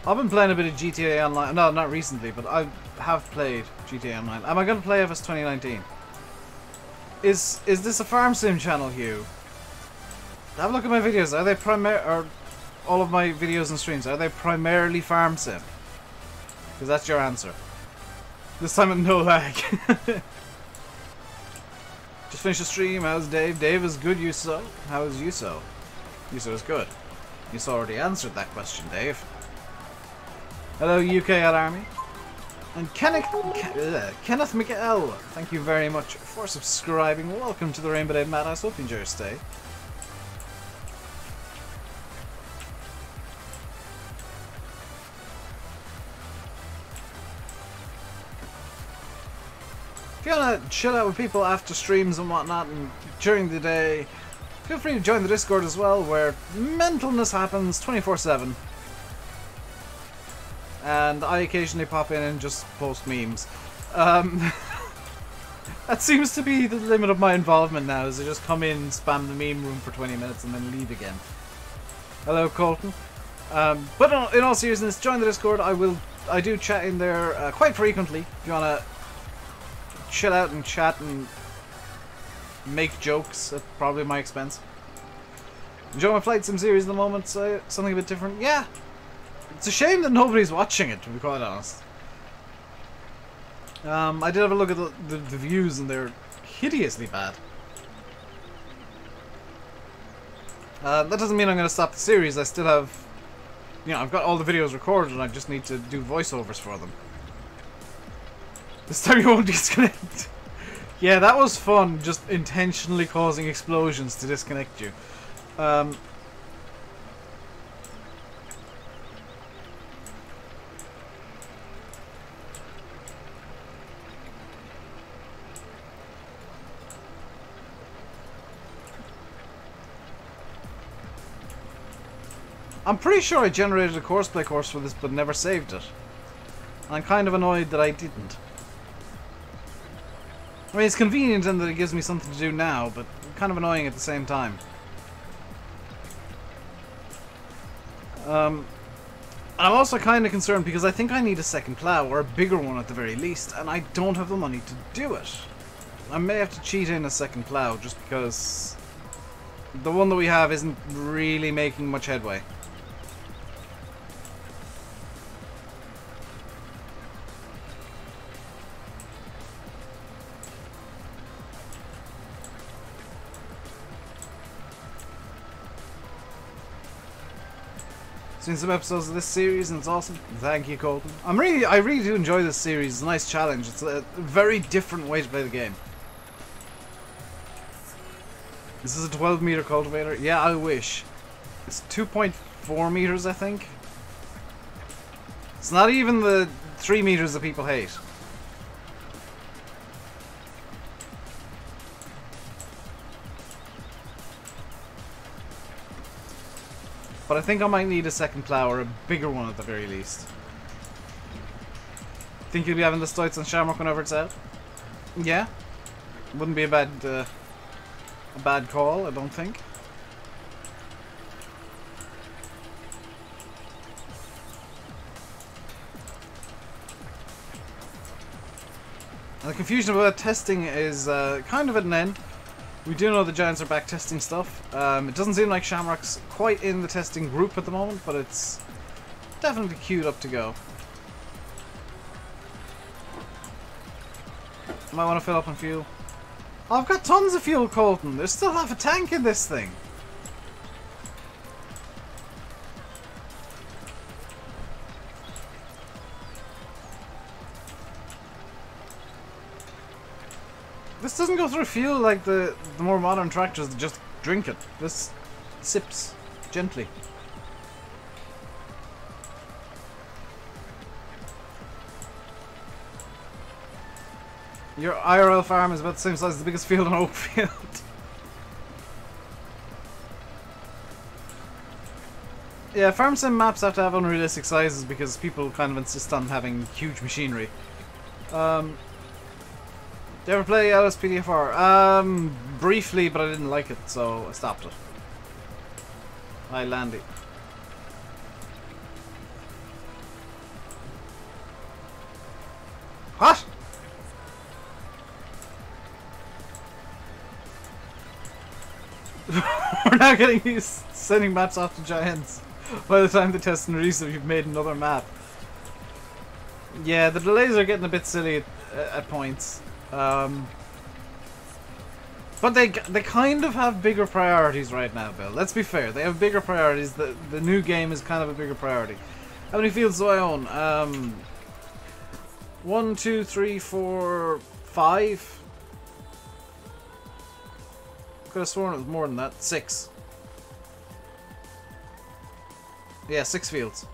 I've been playing a bit of GTA Online. No, not recently, but I have played GTA Online. Am I going to play FS 2019? Is this a farm sim channel, Hugh? Have a look at my videos. Are they or all of my videos and streams, are they primarily farm sim? Because that's your answer. This time with no lag. Just finished the stream. How's Dave? Dave is good, Yuso. How is Yuso? Yuso is good. Yuso already answered that question, Dave. Hello, UK at Army. And Kenneth Mikael, thank you very much for subscribing. Welcome to the RainbowDave Madhouse. Hope you enjoy your stay. If you want to chill out with people after streams and whatnot and during the day, feel free to join the Discord as well, where mentalness happens 24/7. And I occasionally pop in and just post memes. That seems to be the limit of my involvement now, is I just come in, spam the meme room for 20 minutes and then leave again. Hello, Colton. But in all seriousness, join the Discord. I do chat in there quite frequently. If you want to chill out and chat and make jokes at probably my expense. Enjoy my Flight Sim series at the moment, so something a bit different. Yeah. It's a shame that nobody's watching it, to be quite honest. I did have a look at the views, and they're hideously bad. That doesn't mean I'm going to stop the series. I still have... You know, I've got all the videos recorded, and I just need to do voiceovers for them. This time you won't disconnect. Yeah, that was fun, just intentionally causing explosions to disconnect you. I'm pretty sure I generated a courseplay course for this, but never saved it. And I'm kind of annoyed that I didn't. I mean, it's convenient in that it gives me something to do now, but kind of annoying at the same time. I'm also kind of concerned because I think I need a second plough, or a bigger one at the very least, and I don't have the money to do it. I may have to cheat in a second plough just because the one that we have isn't really making much headway. Seen some episodes of this series and it's awesome. Thank you, Colton. I really do enjoy this series. It's a nice challenge. It's a very different way to play the game. This is a 12-meter cultivator? Yeah, I wish. It's 2.4 meters, I think. It's not even the 3 meters that people hate. But I think I might need a second plough, or a bigger one at the very least. Think you'll be having the Stoits on Shamrock whenever it's out? Yeah. Wouldn't be a bad call, I don't think. And the confusion about testing is kind of at an end. We do know the Giants are back testing stuff. It doesn't seem like Shamrock's quite in the testing group at the moment, but it's definitely queued up to go. Might want to fill up on fuel. Oh, I've got tons of fuel, Colton. There's still half a tank in this thing. This doesn't go through fuel like the more modern tractors that just drink it. This sips gently. Your IRL farm is about the same size as the biggest field on Oakfield. Yeah, farm sim maps have to have unrealistic sizes because people kind of insist on having huge machinery. Do you ever play LSPDFR? Briefly, but I didn't like it, so I stopped it. Hi, Landy. What? We're now getting used to sending maps off to Giants. By the time the test and release them, you've made another map. Yeah, the delays are getting a bit silly at points. But they kind of have bigger priorities right now, Bill. Let's be fair. They have bigger priorities. The new game is kind of a bigger priority. How many fields do I own? 1, 2, 3, 4, 5. Could have sworn it was more than that. 6. Yeah, 6 fields.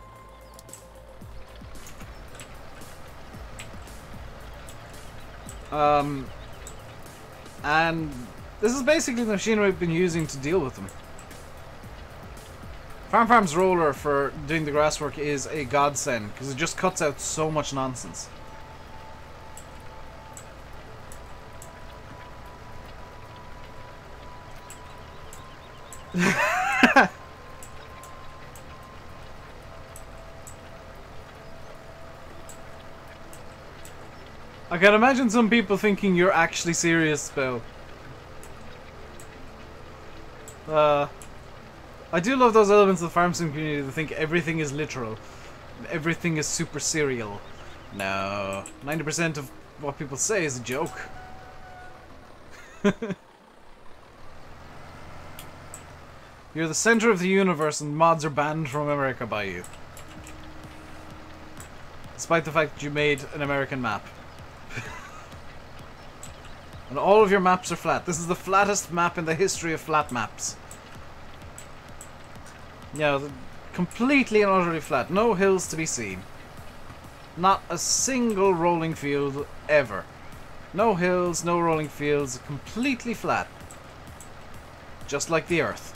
And this is basically the machinery we've been using to deal with them. Farm's roller for doing the grass work is a godsend because it just cuts out so much nonsense. I can imagine some people thinking you're actually serious, Bill. I do love those elements of the farm sim community that think everything is literal. Everything is super serial. No. 90% of what people say is a joke. You're the center of the universe and mods are banned from America by you. Despite the fact that you made an American map. And all of your maps are flat. This is the flattest map in the history of flat maps. Yeah, completely and utterly flat. No hills to be seen. Not a single rolling field ever. No hills, no rolling fields. Completely flat. Just like the Earth.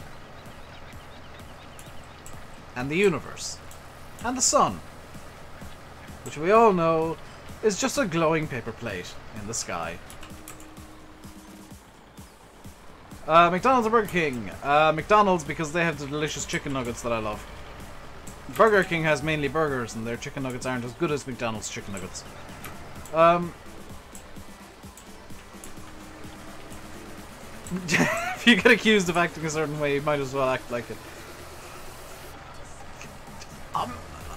And the universe. And the sun. Which we all know is just a glowing paper plate in the sky. McDonald's or Burger King? McDonald's because they have the delicious chicken nuggets that I love. Burger King has mainly burgers and their chicken nuggets aren't as good as McDonald's chicken nuggets. If you get accused of acting a certain way, you might as well act like it.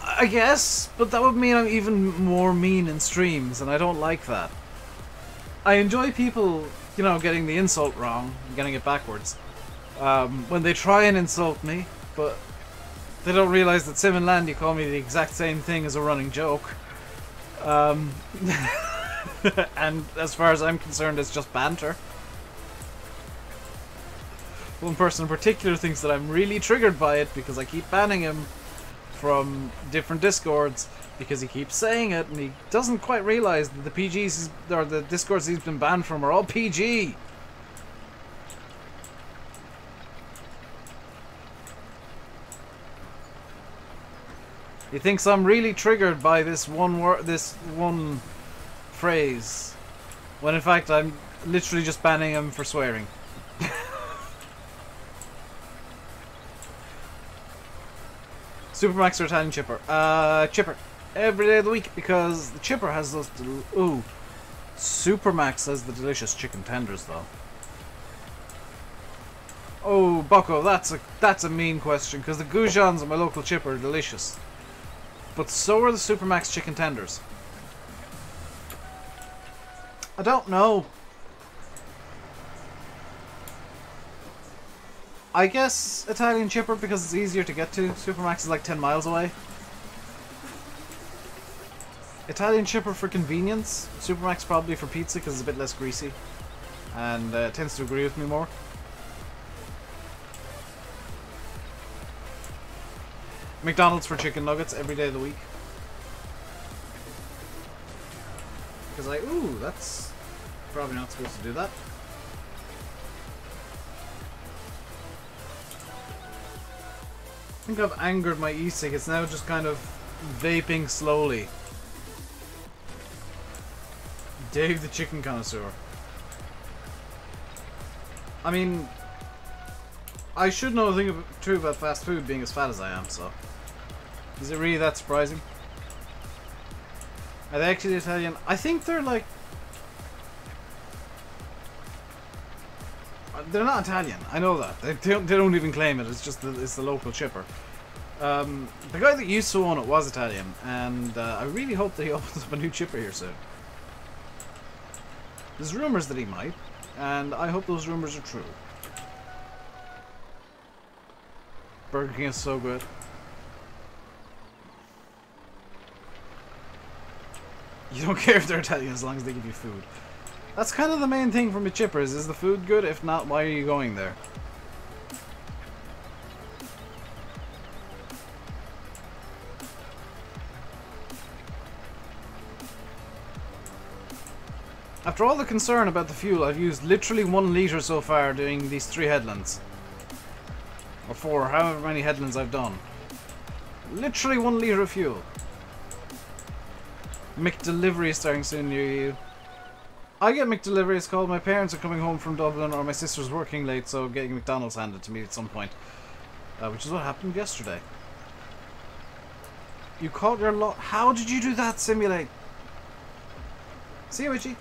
I guess, but that would mean I'm even more mean in streams, and I don't like that. I enjoy people, you know, getting the insult wrong, getting it backwards, when they try and insult me, but they don't realize that Sim and Landy call me the exact same thing as a running joke. And as far as I'm concerned, it's just banter. One person in particular thinks that I'm really triggered by it because I keep banning him from different Discords because he keeps saying it, and he doesn't quite realize that the PGs or the Discords he's been banned from are all PG. He thinks I'm really triggered by this one word, this one phrase, when in fact I'm literally just banning him for swearing. Supermax or Italian chipper? Chipper. Every day of the week, because the chipper has those... Ooh. Supermax has the delicious chicken tenders, though. Oh, Bucko, that's a mean question, because the goujons at my local chipper are delicious. But so are the Supermax chicken tenders. I don't know. I guess Italian chipper because it's easier to get to. Supermax is like 10 miles away. Italian chipper for convenience. Supermax probably for pizza because it's a bit less greasy. And tends to agree with me more. McDonald's for chicken nuggets every day of the week. Because ooh, that's probably not supposed to do that. I think I've angered my e-cig. It's now just kind of vaping slowly. Dave the chicken connoisseur. I mean, I should know a thing true about fast food being as fat as I am, so... Is it really that surprising? Are they actually Italian? I think they're like... They're not Italian, I know that. They don't even claim it, it's just it's the local chipper. The guy that used to own it was Italian, and I really hope that he opens up a new chipper here soon. There's rumours that he might, and I hope those rumours are true. Burger King is so good. You don't care if they're Italian as long as they give you food. That's kind of the main thing from the chippers. Is the food good? If not, why are you going there? After all the concern about the fuel, I've used literally 1 litre so far doing these 3 headlands. Or 4, however many headlands I've done. Literally 1 litre of fuel. McDelivery is starting soon near you. I get McDelivery, it's called. My parents are coming home from Dublin, or my sister's working late, so getting McDonald's handed to me at some point. Which is what happened yesterday. You caught your lot. How did you do that, Simulate? See you, Itchy.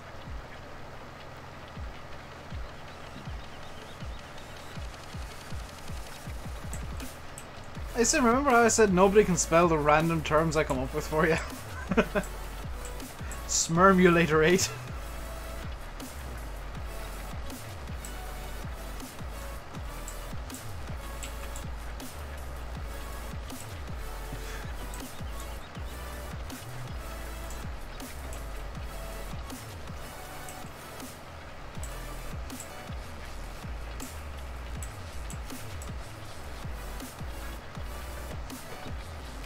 Hey Sim, remember how I said nobody can spell the random terms I come up with for you? Smermulator 8.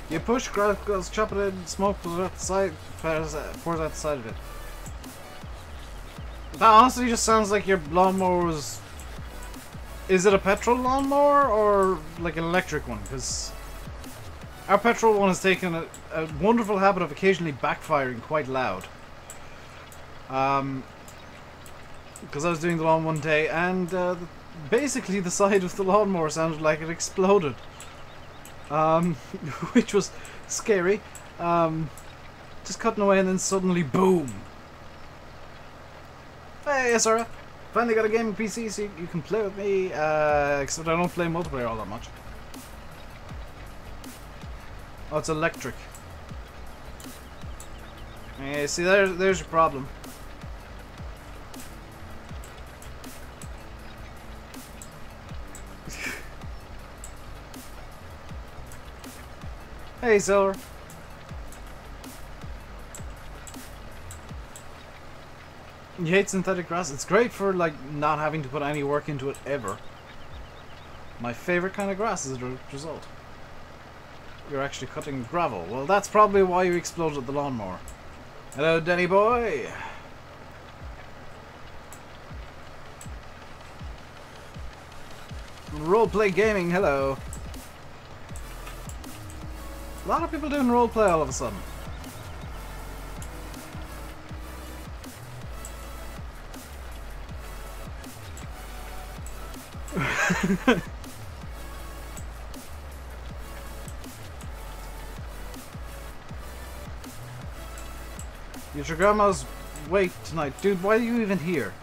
You push, grab, goes, chop it in, smoke pours out the side, pours out the side of it. That honestly just sounds like your lawnmower was... Is it a petrol lawnmower or like an electric one? Because our petrol one has taken a wonderful habit of occasionally backfiring quite loud. Because I was doing the lawn one day and basically the side of the lawnmower sounded like it exploded. Which was scary. Just cutting away and then suddenly boom. Hey, Asura. Finally got a gaming PC so you can play with me, except I don't play multiplayer all that much. Oh, it's electric. Yeah, see, there's your problem. Hey, Silver. You hate synthetic grass? It's great for, like, not having to put any work into it ever. My favorite kind of grass is the result. You're actually cutting gravel. Well, that's probably why you exploded the lawnmower. Hello, Denny boy. Roleplay gaming, hello. A lot of people doing roleplay all of a sudden. It's your grandma's wake tonight. Dude, why are you even here?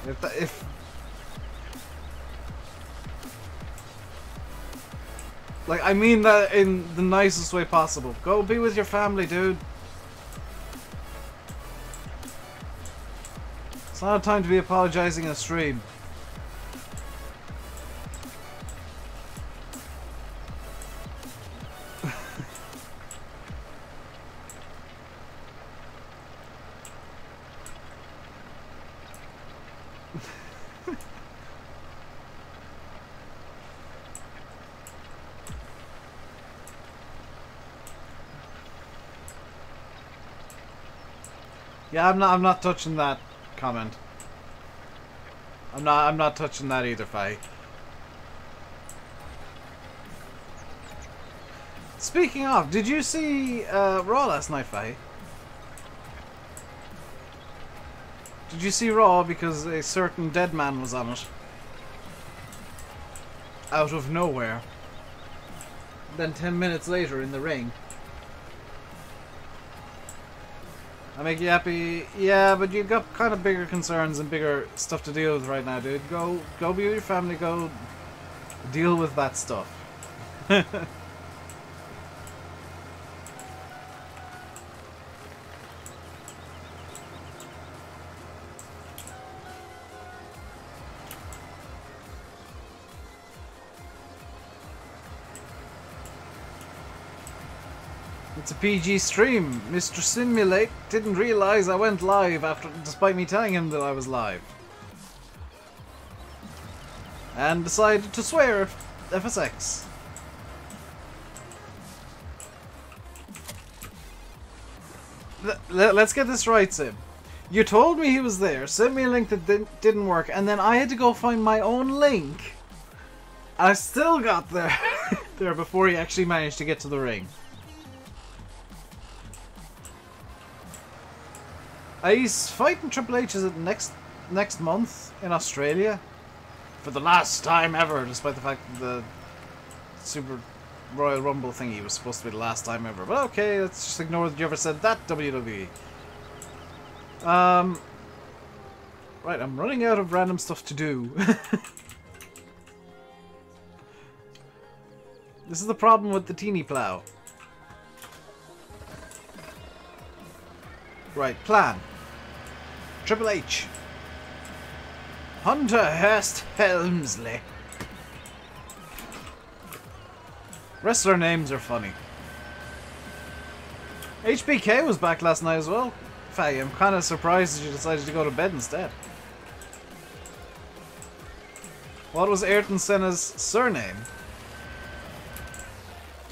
If like, I mean that in the nicest way possible. Go be with your family, dude. It's not a time to be apologizing in a stream. Yeah, I'm not touching that comment. I'm not touching that either, Faye. Speaking of, did you see Raw last night, Faye? Did you see Raw because a certain dead man was on it? Out of nowhere. Then 10 minutes later in the ring. I make you happy? Yeah, but you've got kind of bigger concerns and bigger stuff to deal with right now, dude. Go be with your family, go deal with that stuff. It's a PG stream. Mr. Simulate didn't realize I went live despite me telling him that I was live. And decided to swear at FSX. Let's get this right, Sim. You told me he was there, sent me a link that didn't work, and then I had to go find my own link. I still got there, there before he actually managed to get to the ring. He's fighting Triple H, is it next month in Australia? For the last time ever, despite the fact that the Super Royal Rumble thingy was supposed to be the last time ever. But okay, let's just ignore that you ever said that, WWE. Right, I'm running out of random stuff to do. This is the problem with the teeny plough. Right, plan. Triple H. Hunter Hearst Helmsley. Wrestler names are funny. HBK was back last night as well. Faye, I'm kind of surprised that you decided to go to bed instead. What was Ayrton Senna's surname?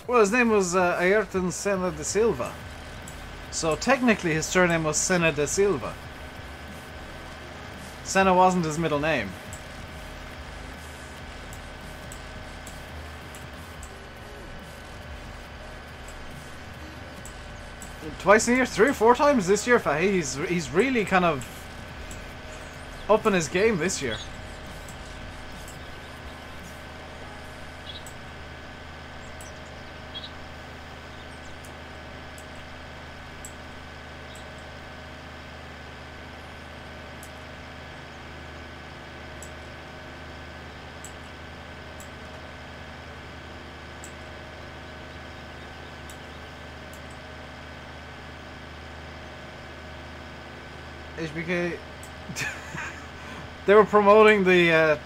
Well, his name was Ayrton Senna de Silva. So technically his surname was Senna de Silva. Senna wasn't his middle name. Twice a year? 3 or 4 times this year, Fahy. He's really kind of up in his game this year. HBK, they were promoting the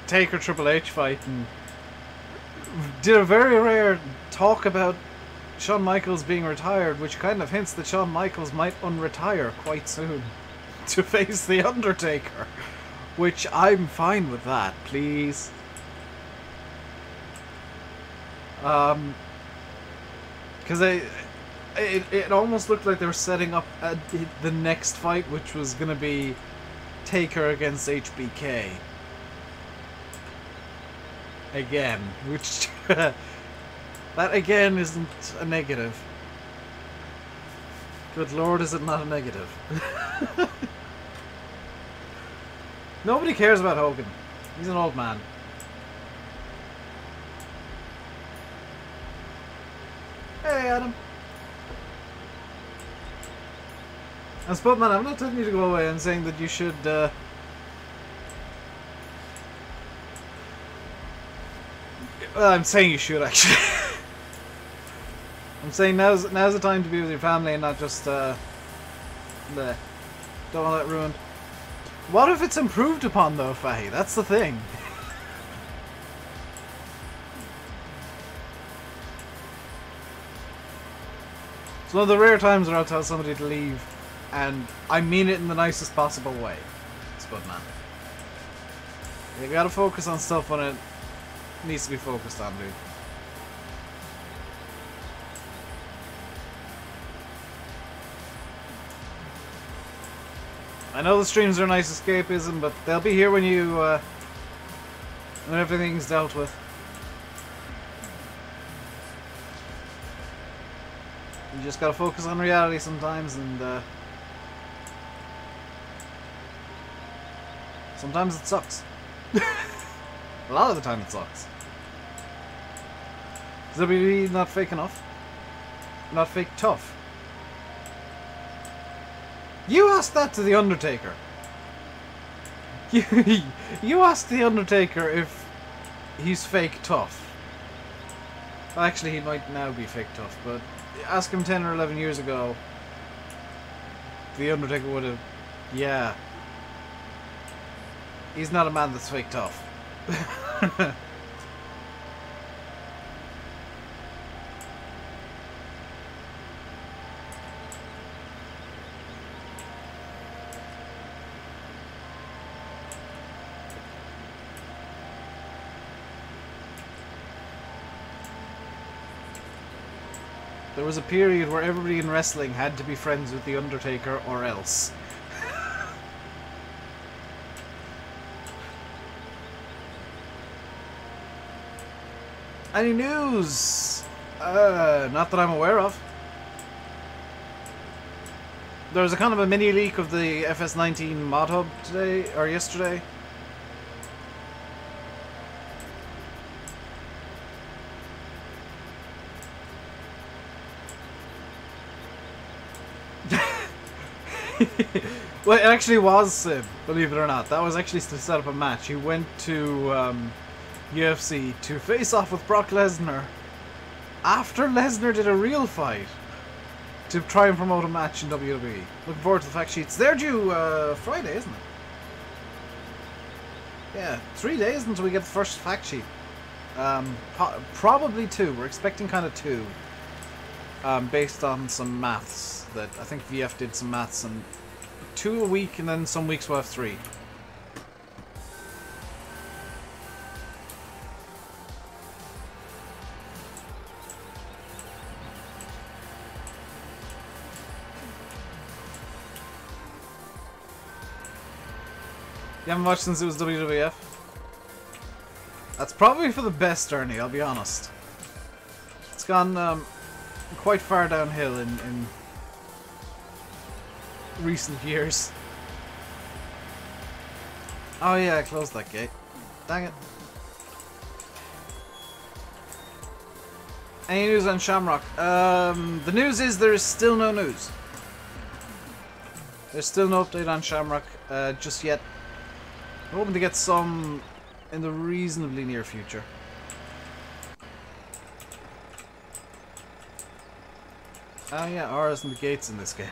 Taker Triple H fight and did a very rare talk about Shawn Michaels being retired, which kind of hints that Shawn Michaels might unretire quite soon to face The Undertaker, which I'm fine with that, please. Because it almost looked like they were setting up the next fight, which was going to be Taker against HBK. Again, which... that again isn't a negative. Good lord, is it not a negative? Nobody cares about Hogan. He's an old man. Hey, Adam. And Spudman, I'm not telling you to go away. I'm saying that you should, well, I'm saying you should, actually. I'm saying now's the time to be with your family and not just, bleh. Don't want that ruined. What if it's improved upon, though, Fahy? That's the thing. It's one of the rare times where I'll tell somebody to leave, and I mean it in the nicest possible way. Spudman. You gotta focus on stuff when it needs to be focused on, dude. I know the streams are a nice escapism, but they'll be here when you, when everything's dealt with. You just gotta focus on reality sometimes, and, sometimes it sucks. A lot of the time it sucks. Is WWE not fake enough? Not fake tough? You asked that to The Undertaker. You asked The Undertaker if he's fake tough. Well, actually, he might now be fake tough, but ask him 10 or 11 years ago. The Undertaker would have... Yeah. He's not a man that's fake tough. There was a period where everybody in wrestling had to be friends with The Undertaker or else. Any news? Not that I'm aware of. There was a kind of a mini leak of the FS19 mod hub today, or yesterday. Well, it actually was Sim, believe it or not. That was actually to set up a match. He went to UFC to face off with Brock Lesnar after Lesnar did a real fight to try and promote a match in WWE. Looking forward to the fact sheets. They're due Friday, isn't it? Yeah, 3 days until we get the first fact sheet. Probably 2. We're expecting kind of 2. Based on some maths that I think VF did some maths, and 2 a week, and then some weeks we'll have 3. You haven't watched since it was WWF? That's probably for the best, Ernie, I'll be honest. It's gone quite far downhill in recent years. Oh yeah, I closed that gate. Dang it. Any news on Shamrock? The news is there is still no news. There's still no update on Shamrock just yet. I'm hoping to get some in the reasonably near future. Oh yeah, R's and the gates in this game.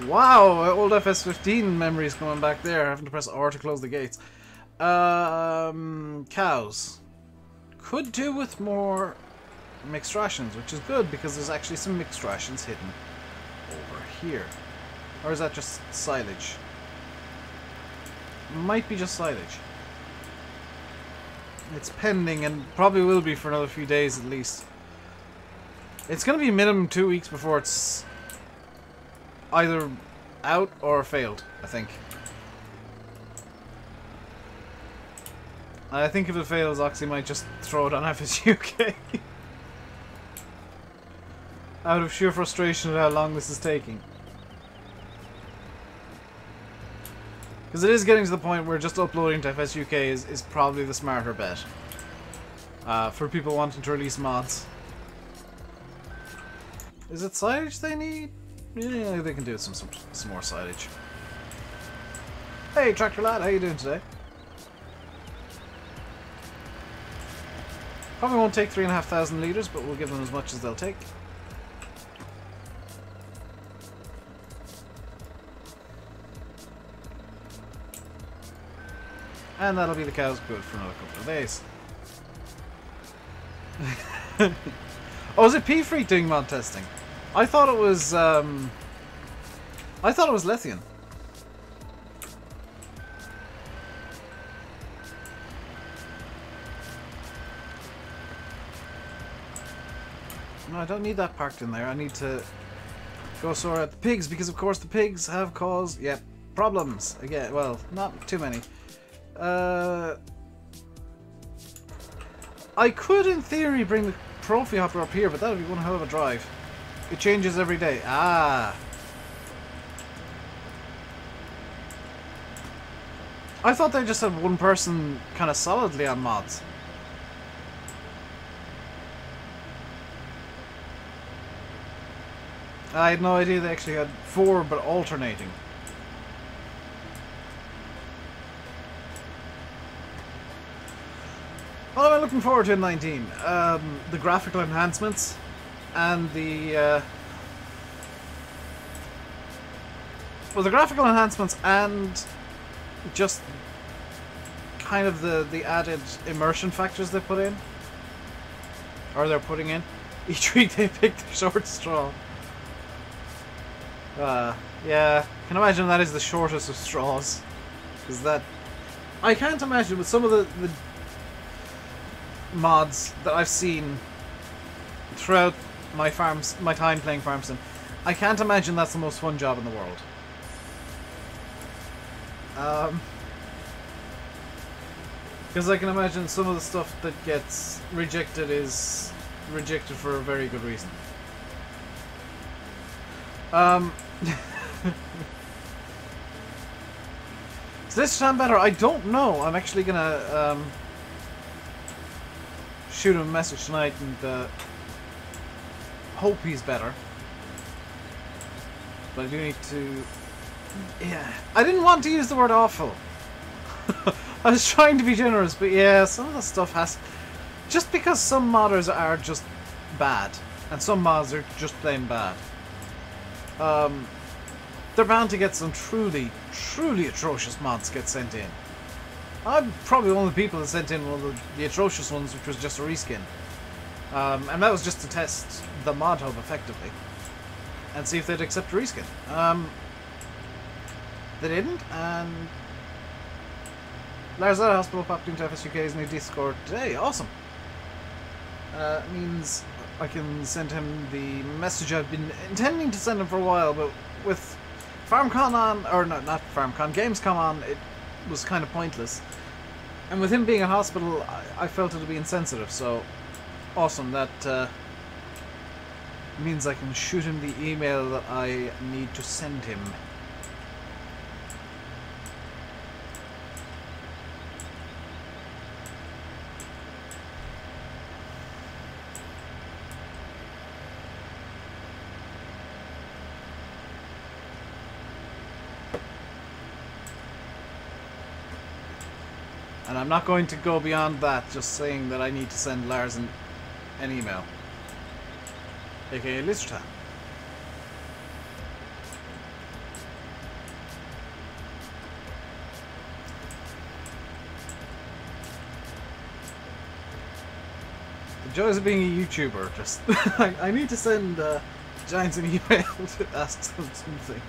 Wow, old FS15 memories coming back there. Having to press R to close the gates. Cows. Could do with more mixed rations, which is good because there's actually some mixed rations hidden over here. Or is that just silage? Might be just silage. It's pending and probably will be for another few days at least. It's going to be minimum 2 weeks before it's either out or failed, I think. I think if it fails, Oxy might just throw it on FSUK. Out of sheer frustration at how long this is taking. Because it is getting to the point where just uploading to FSUK is probably the smarter bet. For people wanting to release mods. Is it silage they need? Yeah, they can do some more silage. Hey, Tractor Lad, how you doing today? Probably won't take 3,500 litres, but we'll give them as much as they'll take. And that'll be the cows good for another couple of days. Oh, is it P-Freak doing mod testing? I thought it was Lithium. No, I don't need that parked in there. I need to go sort out the pigs, because of course the pigs have caused, yep, problems. Again, well, not too many. I could, in theory, bring the trophy hopper up here, but that would be one hell of a drive. It changes every day. Ah. I thought they just had one person kind of solidly on mods. I had no idea they actually had 4, but alternating. What am I looking forward to in 19? The graphical enhancements and the well, the graphical enhancements and just kind of the added immersion factors they put in, or they're putting in. Each week they pick the short straw. Yeah, I can imagine that is the shortest of straws, because that I can't imagine with some of the mods that I've seen throughout my time playing Farm Sim, I can't imagine that's the most fun job in the world. Because I can imagine some of the stuff that gets rejected is rejected for a very good reason. Is this time better? I don't know. I'm actually gonna shoot him a message tonight and hope he's better. But I do need to... Yeah. I didn't want to use the word awful. I was trying to be generous, but yeah, some of the stuff has... Just because some modders are just bad, and some mods are just plain bad, they're bound to get some truly, truly atrocious mods get sent in. I'm probably one of the people that sent in one of the atrocious ones, which was just a reskin. And that was just to test the mod hub effectively and see if they'd accept a reskin. They didn't, and Lars at Hospital popped into FSUK's new Discord today. Awesome. Means I can send him the message I've been intending to send him for a while, but with FarmCon on, or no, not FarmCon, Gamescom on, it was kind of pointless. And with him being in hospital, I felt it would be insensitive, so awesome. That means I can shoot him the email that I need to send him. And I'm not going to go beyond that, just saying that I need to send Lars an email. AKA Listertan. The joys of being a YouTuber, just... I need to send Giants an email to ask them something.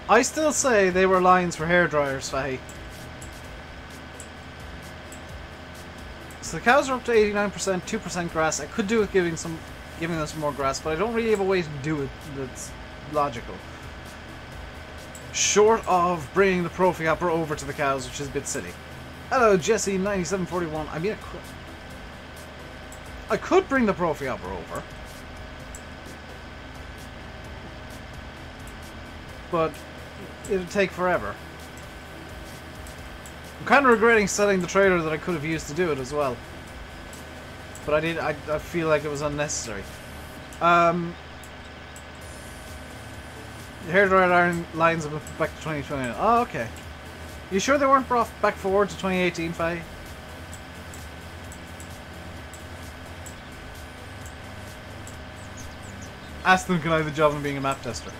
I still say they were lines for hairdryers, Fahy. So the cows are up to 89%, 2% grass. I could do with giving them some more grass, but I don't really have a way to do it that's logical. Short of bringing the Profi Hopper over to the cows, which is a bit silly. Hello, Jesse9741. I mean, I could bring the Profi Hopper over. But it'd take forever. I'm kind of regretting selling the trailer that I could have used to do it as well. But I feel like it was unnecessary. Hairdryer iron lines have back to 2020. Oh, okay. You sure they weren't brought back forward to 2018, Faye? Ask them, can I have the job of being a map tester?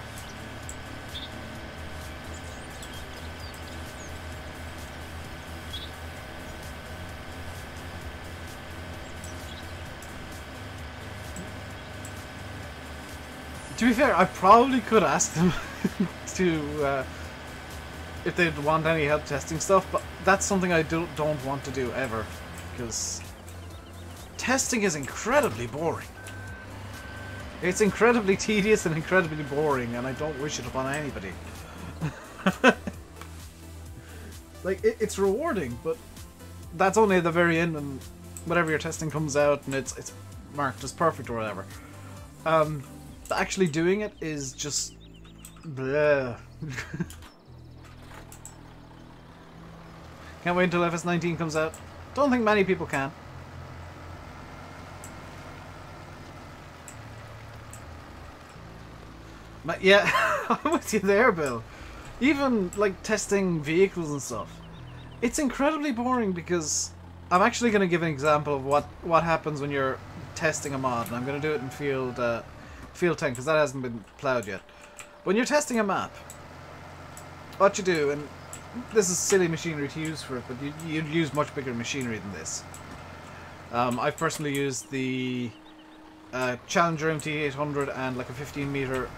To be fair, I probably could ask them to if they'd want any help testing stuff, but that's something I don't want to do ever, because testing is incredibly boring. It's incredibly tedious and incredibly boring, and I don't wish it upon anybody. Like, it's rewarding, but that's only at the very end, and whatever your testing comes out and it's marked as perfect or whatever. Actually doing it is just bleh. Can't wait until FS19 comes out. Don't think many people can. But yeah, I'm with you there, Bill. Even like testing vehicles and stuff, it's incredibly boring, because I'm actually going to give an example of what happens when you're testing a mod, and I'm going to do it in Field 10, because that hasn't been ploughed yet. When you're testing a map, what you do, and this is silly machinery to use for it, but you'd use much bigger machinery than this. I've personally used the Challenger MT800 and like a 15-meter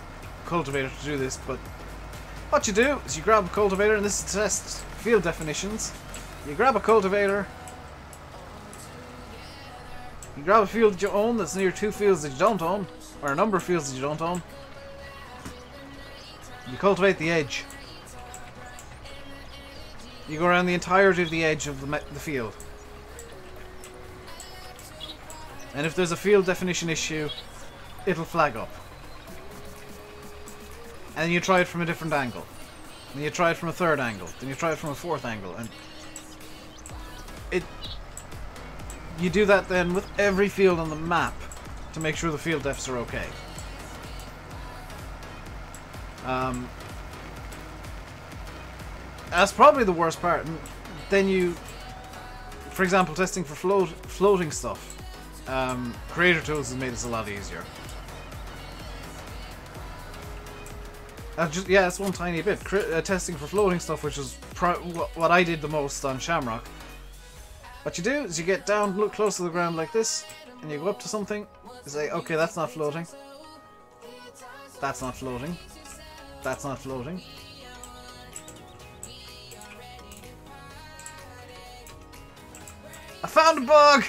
cultivator to do this, but what you do is you grab a cultivator, and this is to test field definitions. You grab a cultivator, you grab a field that you own that's near two fields that you don't own, or a number of fields that you don't own. You cultivate the edge. You go around the entirety of the edge of the field. And if there's a field definition issue, it'll flag up. And you try it from a different angle. Then you try it from a third angle. Then you try it from a fourth angle. And you do that then with every field on the map to make sure the field defs are okay. That's probably the worst part. And then you, for example, testing for floating stuff. Creator Tools has made this a lot easier. Yeah, that's one tiny bit. Testing for floating stuff, which is what I did the most on Shamrock. What you do is you get down, look close to the ground like this, and you go up to something, you say, okay, that's not floating. That's not floating. That's not floating. I found a bug!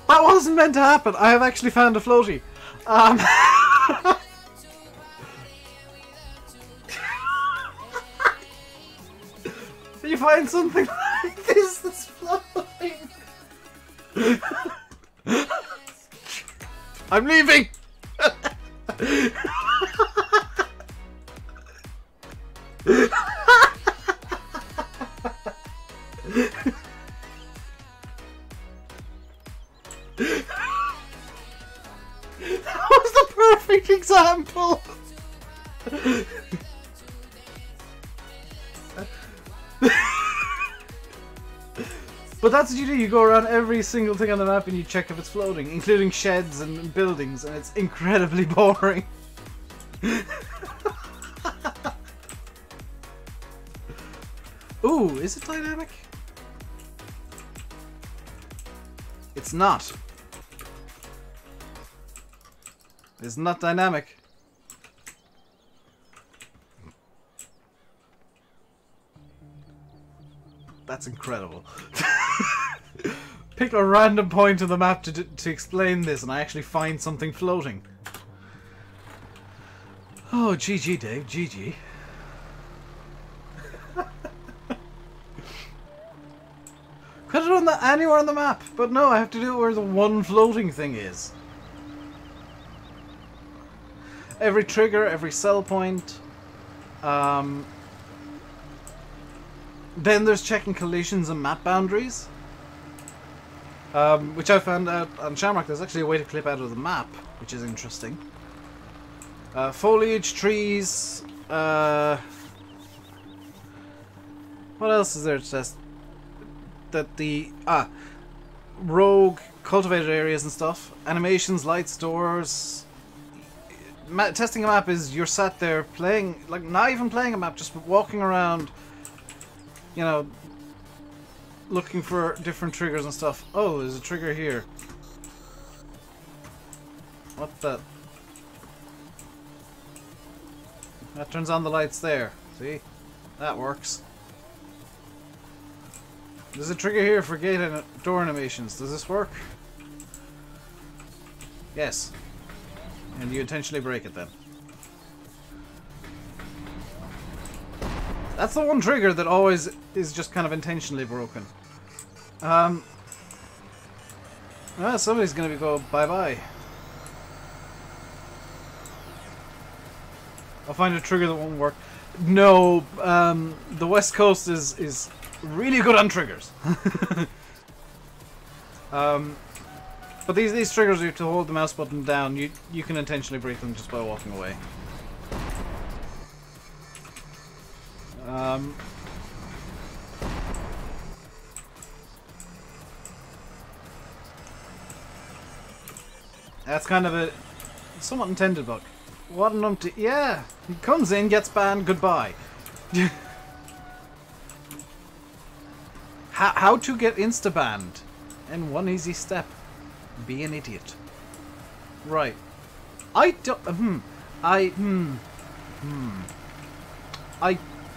That wasn't meant to happen. I have actually found a floaty. You find something like this that's floating. I'm leaving. That was the perfect example. But that's what you do, you go around every single thing on the map and you check if it's floating, including sheds and buildings, and it's incredibly boring. Ooh, is it dynamic? It's not. It's not dynamic. That's incredible. Pick a random point of the map to explain this, and I actually find something floating. Oh, GG, Dave. GG. Could have done that anywhere on the map, but no, I have to do it where the one floating thing is. Every trigger, every sell point. Then there's checking collisions and map boundaries. Which I found out on Shamrock. There's actually a way to clip out of the map, which is interesting. Foliage, trees. What else is there to test? That the rogue cultivated areas and stuff, animations, lights, doors. Testing a map is you're sat there playing, like not even playing a map, just walking around, you know, looking for different triggers and stuff. Oh, there's a trigger here. What the? That turns on the lights there. See, that works. There's a trigger here for gate and door animations. Does this work? Yes. And you intentionally break it then. That's the one trigger that always is just kind of intentionally broken. Well, somebody's gonna go bye-bye. I'll find a trigger that won't work. No, the West Coast is really good on triggers. But these triggers, you have to hold the mouse button down. You can intentionally break them just by walking away. That's kind of a somewhat intended bug. What an umpty. Yeah, he comes in, gets banned, goodbye. How to get insta-banned? In one easy step. Be an idiot. Right. I don't... I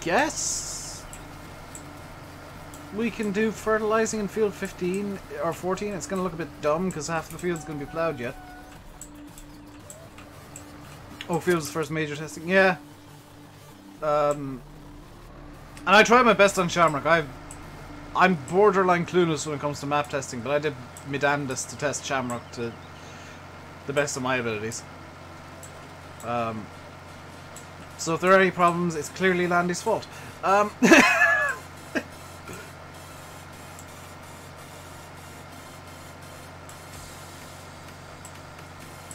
guess... we can do fertilizing in field 15 or 14. It's going to look a bit dumb because half the field's going to be ploughed yet. Oh, field's first major testing. Yeah. And I tried my best on Shamrock. I'm borderline clueless when it comes to map testing, but I did my damnedest to test Shamrock to the best of my abilities. So if there are any problems, it's clearly Landy's fault.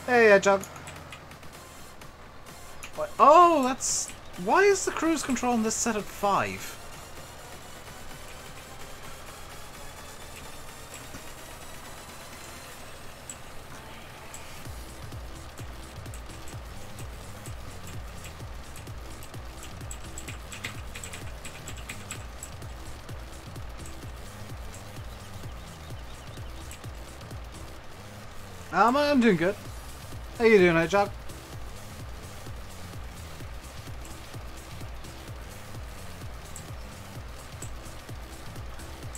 Hey, John. Oh, that's... why is the cruise control on this set at 5? I'm doing good. How you doing, Jock?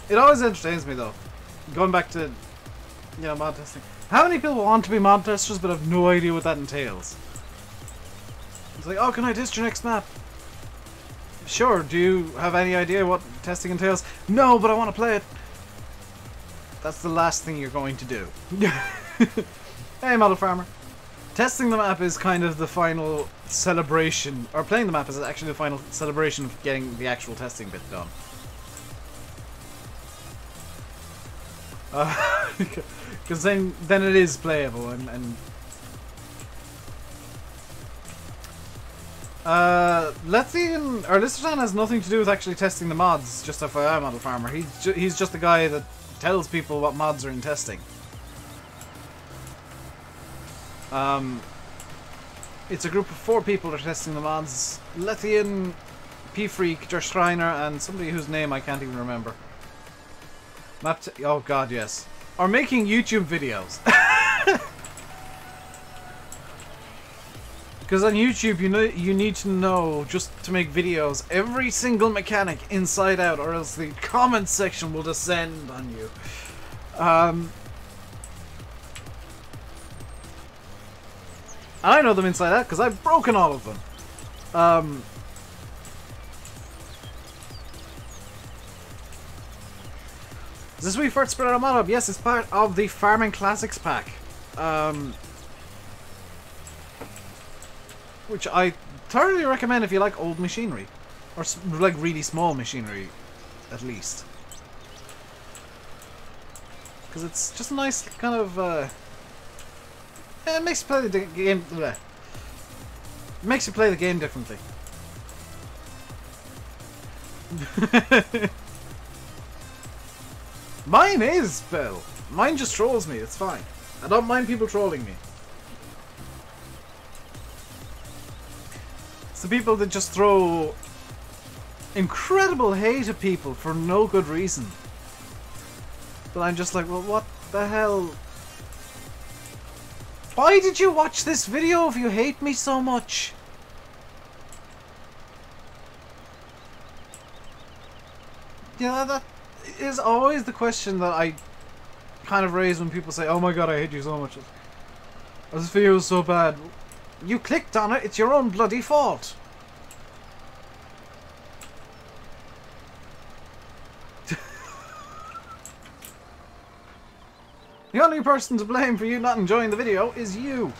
It always entertains me though. Going back to, you know, mod testing. How many people want to be mod testers but have no idea what that entails? It's like, oh, can I test your next map? Sure, do you have any idea what testing entails? No, but I want to play it. That's the last thing you're going to do. Hey, Model Farmer. Testing the map is kind of the final celebration, or playing the map is actually the final celebration of getting the actual testing bit done. Because then it is playable and Lethian or Listertan has nothing to do with actually testing the mods. Just FYI, Model Farmer. He's just the guy that tells people what mods are in testing. It's a group of 4 people that are testing the mods. Lethian, P-Freak, Der Schreiner, and somebody whose name I can't even remember. Oh god, yes. Are making YouTube videos. Because on YouTube, you need to know, just to make videos, every single mechanic inside out, or else the comment section will descend on you. I know them inside out because I've broken all of them. Is this wee first spread out mod hub? Yes, it's part of the Farming Classics pack. Which I thoroughly recommend if you like old machinery. Or like really small machinery, at least. Because it's just a nice kind of... it makes you play the game... Bleh. It makes you play the game differently. Mine is, Bill. Mine just trolls me, it's fine. I don't mind people trolling me. It's the people that just throw incredible hate at people for no good reason. But I'm just like, well, what the hell? Why did you watch this video if you hate me so much? Yeah, that is always the question that I kind of raise when people say, oh my god, I hate you so much. This video is so bad. You clicked on it, it's your own bloody fault. The only person to blame for you not enjoying the video is you.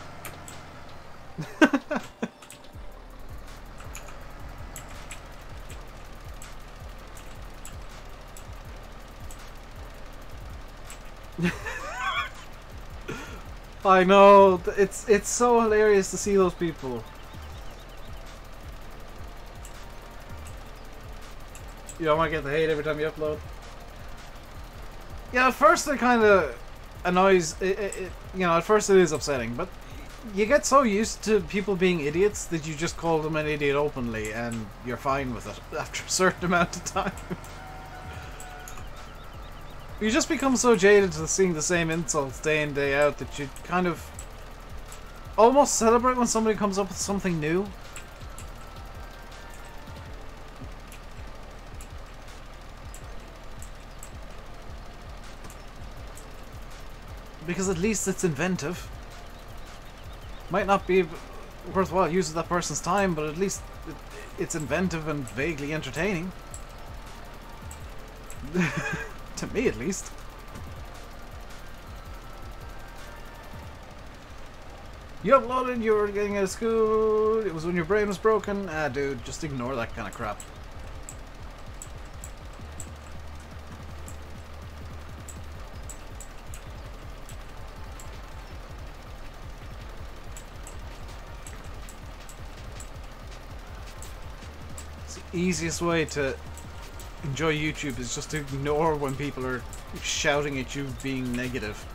I know, it's so hilarious to see those people. You don't want to get the hate every time you upload. Yeah, at first it kind of annoys, you know, at first it is upsetting, but you get so used to people being idiots that you just call them an idiot openly and you're fine with it after a certain amount of time. You just become so jaded to seeing the same insults day in, day out that you kind of almost celebrate when somebody comes up with something new. Because at least it's inventive. Might not be worthwhile use of that person's time, but at least it's inventive and vaguely entertaining. To me, at least. You uploaded, you were getting out of school, it was when your brain was broken. Ah, dude, just ignore that kind of crap. It's the easiest way to enjoy YouTube is just to ignore when people are shouting at you being negative.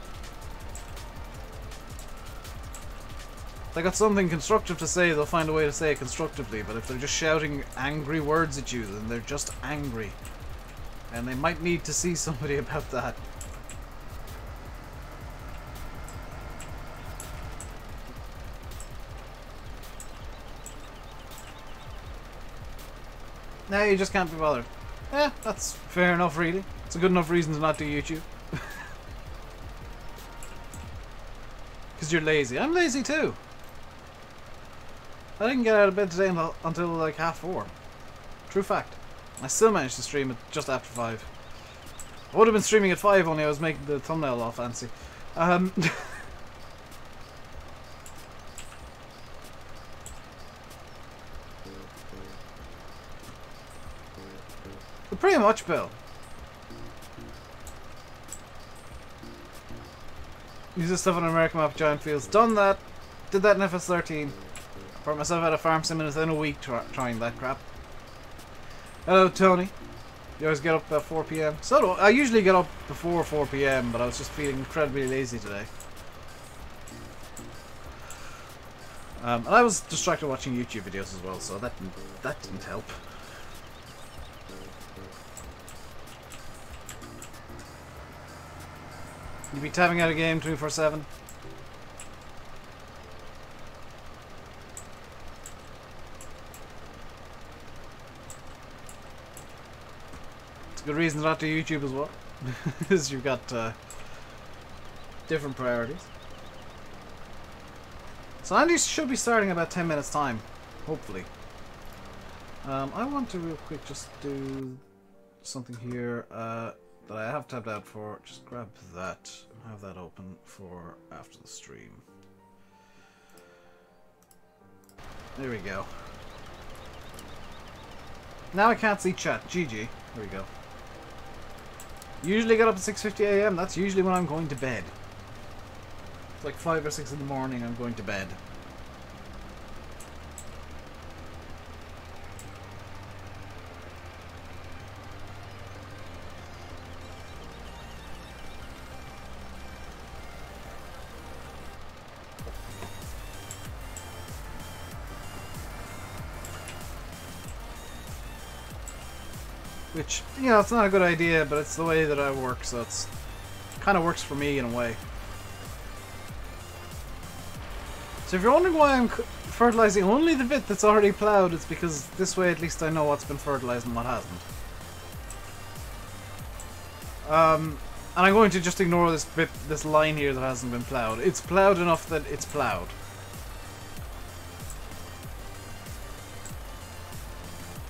If they got something constructive to say, they'll find a way to say it constructively, but if they're just shouting angry words at you, then they're just angry. And they might need to see somebody about that. Now you just can't be bothered. Yeah, that's fair enough, really. It's a good enough reason to not do YouTube. Because you're lazy. I'm lazy too. I didn't get out of bed today until like 4:30. True fact. I still managed to stream it just after 5. I would have been streaming at 5 only I was making the thumbnail all fancy. But pretty much, Bill. Use this stuff on an American map, giant fields. Done that. Did that in FS13. Brought myself out of farm sim within a week trying that crap. Hello, Tony. You always get up at 4 PM. So do I usually get up before 4 PM, but I was just feeling incredibly lazy today. And I was distracted watching YouTube videos as well, so that didn't help. You be tapping out a game 24/7? good reason not to YouTube as well. Because you've got different priorities. So Andy should be starting in about 10 minutes time, hopefully. I want to real quick just do something here that I have tabbed out for. Just grab that and have that open for after the stream. There we go. Now I can't see chat. GG. Here we go. Usually get up at 6:50 AM. That's usually when I'm going to bed. It's like 5 or 6 in the morning I'm going to bed. Which, you know, it's not a good idea, but it's the way that I work, so it's kind of works for me in a way. So if you're wondering why I'm fertilizing only the bit that's already ploughed, it's because this way at least I know what's been fertilized and what hasn't. And I'm going to just ignore this bit, this line here that hasn't been ploughed. It's ploughed enough that it's ploughed.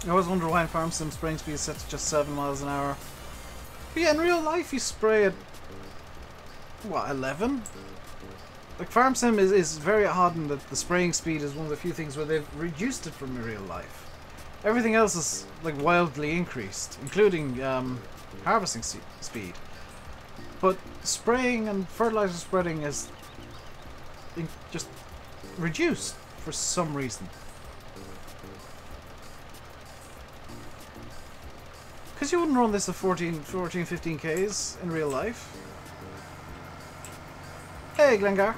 I always wonder why in Farm Sim spraying speed is set to just 7 miles an hour. But yeah, in real life you spray at, what, 11? Like, Farm Sim is very odd in that the spraying speed is one of the few things where they've reduced it from real life. Everything else is, like, wildly increased, including harvesting speed. But spraying and fertilizer spreading is just reduced for some reason. Because you wouldn't run this at 14, 15 Ks in real life. Hey, Glengar.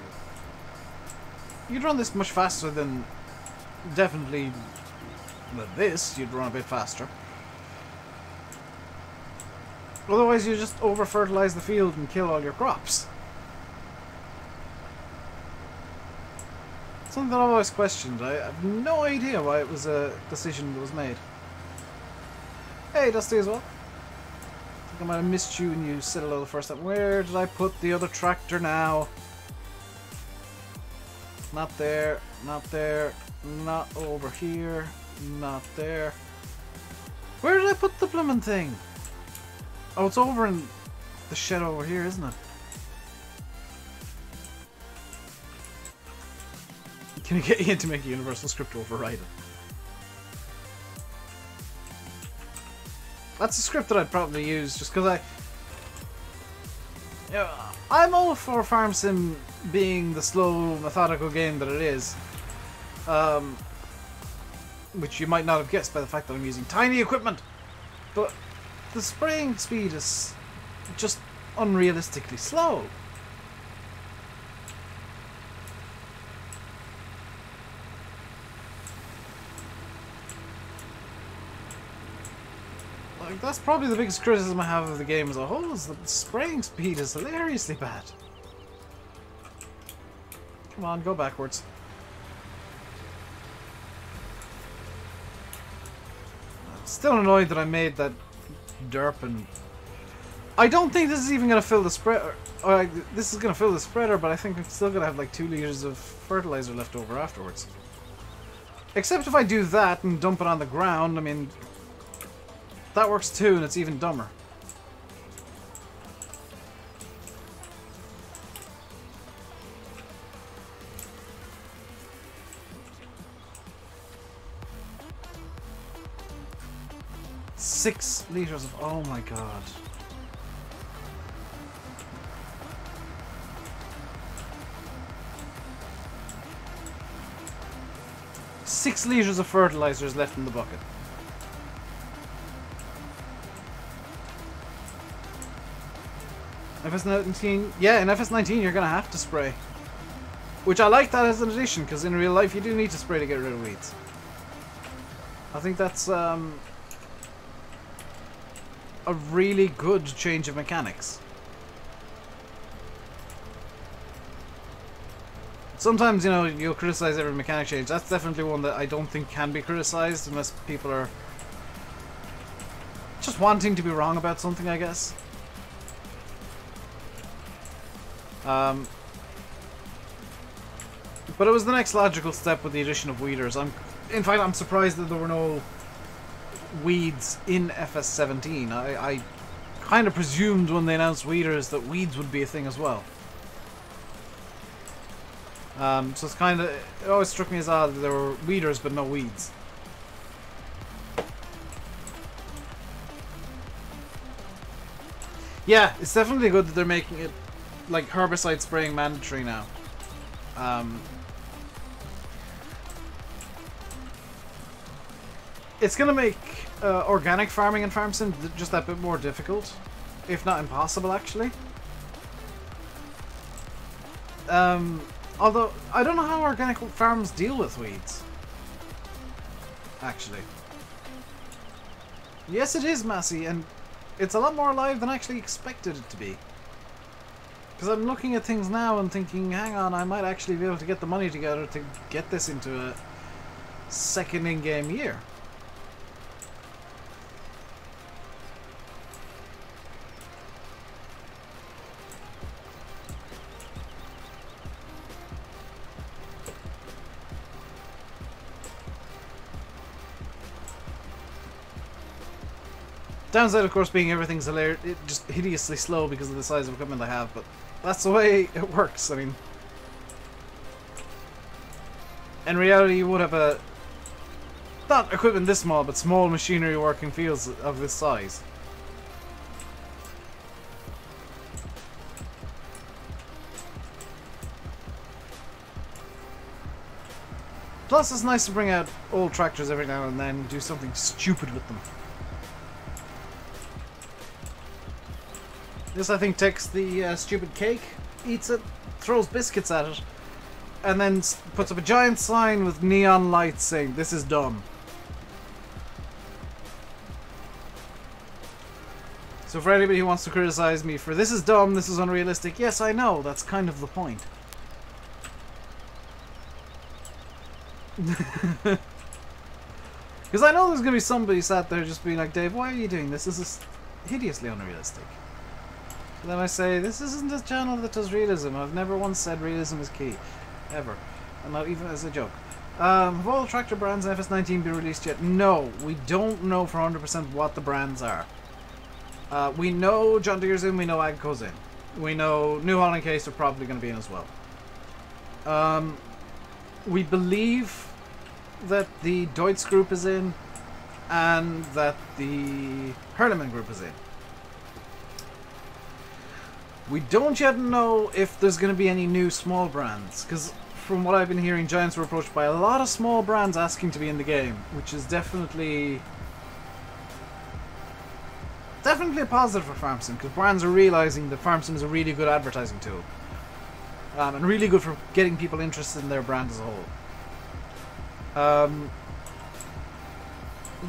You'd run this much faster than... Definitely... Than this, you'd run a bit faster. Otherwise you just over-fertilize the field and kill all your crops. Something that I've always questioned. I have no idea why it was a decision that was made. Hey, Dusty as well. I think I might have missed you when you said hello the first time. Where did I put the other tractor now? Not there, not there, not over here, not there. Where did I put the bloomin' thing? Oh, it's over in the shed over here, isn't it? Can you get Ian to make a universal script override it? That's a script that I'd probably use just because I'm all for Farm Sim being the slow, methodical game that it is. Which you might not have guessed by the fact that I'm using tiny equipment. But the spraying speed is just unrealistically slow. Like, that's probably the biggest criticism I have of the game as a whole, is that the spraying speed is hilariously bad. Come on, go backwards. I'm still annoyed that I made that derp, and I don't think this is even going to fill the spreader. This is going to fill the spreader, but I think I'm still going to have like 2 liters of fertilizer left over afterwards. Except if I do that and dump it on the ground, I mean... That works too, and it's even dumber. $6 liters of... Oh my god. $6 liters of fertilizer is left in the bucket. FS19, yeah, in FS19 you're gonna have to spray. Which I like that as an addition, because in real life you do need to spray to get rid of weeds. I think that's a really good change of mechanics. Sometimes, you know, you'll criticize every mechanic change. That's definitely one that I don't think can be criticized unless people are just wanting to be wrong about something, I guess. But it was the next logical step with the addition of weeders. In fact, I'm surprised that there were no weeds in FS17. I kind of presumed when they announced weeders that weeds would be a thing as well. So it's kind of... It always struck me as odd that there were weeders but no weeds. Yeah, it's definitely good that they're making it like herbicide spraying mandatory now. It's gonna make organic farming in farm sim just that bit more difficult, if not impossible, actually. Although I don't know how organic farms deal with weeds. Actually, yes, it is Massey, and it's a lot more alive than I actually expected it to be. Because I'm looking at things now and thinking, hang on, I might actually be able to get the money together to get this into a second in-game year. Downside, of course, being everything's hilarious, just hideously slow because of the size of equipment I have, but that's the way it works. I mean, in reality, you would have a not equipment this small, but small machinery working fields of this size. Plus, it's nice to bring out old tractors every now and then and do something stupid with them. This, I think, takes the stupid cake, eats it, throws biscuits at it, and then puts up a giant sign with neon lights saying, "This is dumb." So for anybody who wants to criticize me for "this is dumb, this is unrealistic," yes, I know, that's kind of the point. Because I know there's going to be somebody sat there just being like, "Dave, why are you doing this? This is hideously unrealistic." And then I say, this isn't a channel that does realism. I've never once said realism is key. Ever. And not even as a joke. Have all the tractor brands in FS19 been released yet? No. We don't know for 100% what the brands are. We know John Deere's in, we know Agco's in. We know New Holland Case are probably going to be in as well. We believe that the Deutz group is in, and that the Herleman group is in. We don't yet know if there's going to be any new small brands, because from what I've been hearing, Giants were approached by a lot of small brands asking to be in the game, which is definitely a positive for FarmSim, because brands are realizing that FarmSim is a really good advertising tool, and really good for getting people interested in their brand as a whole.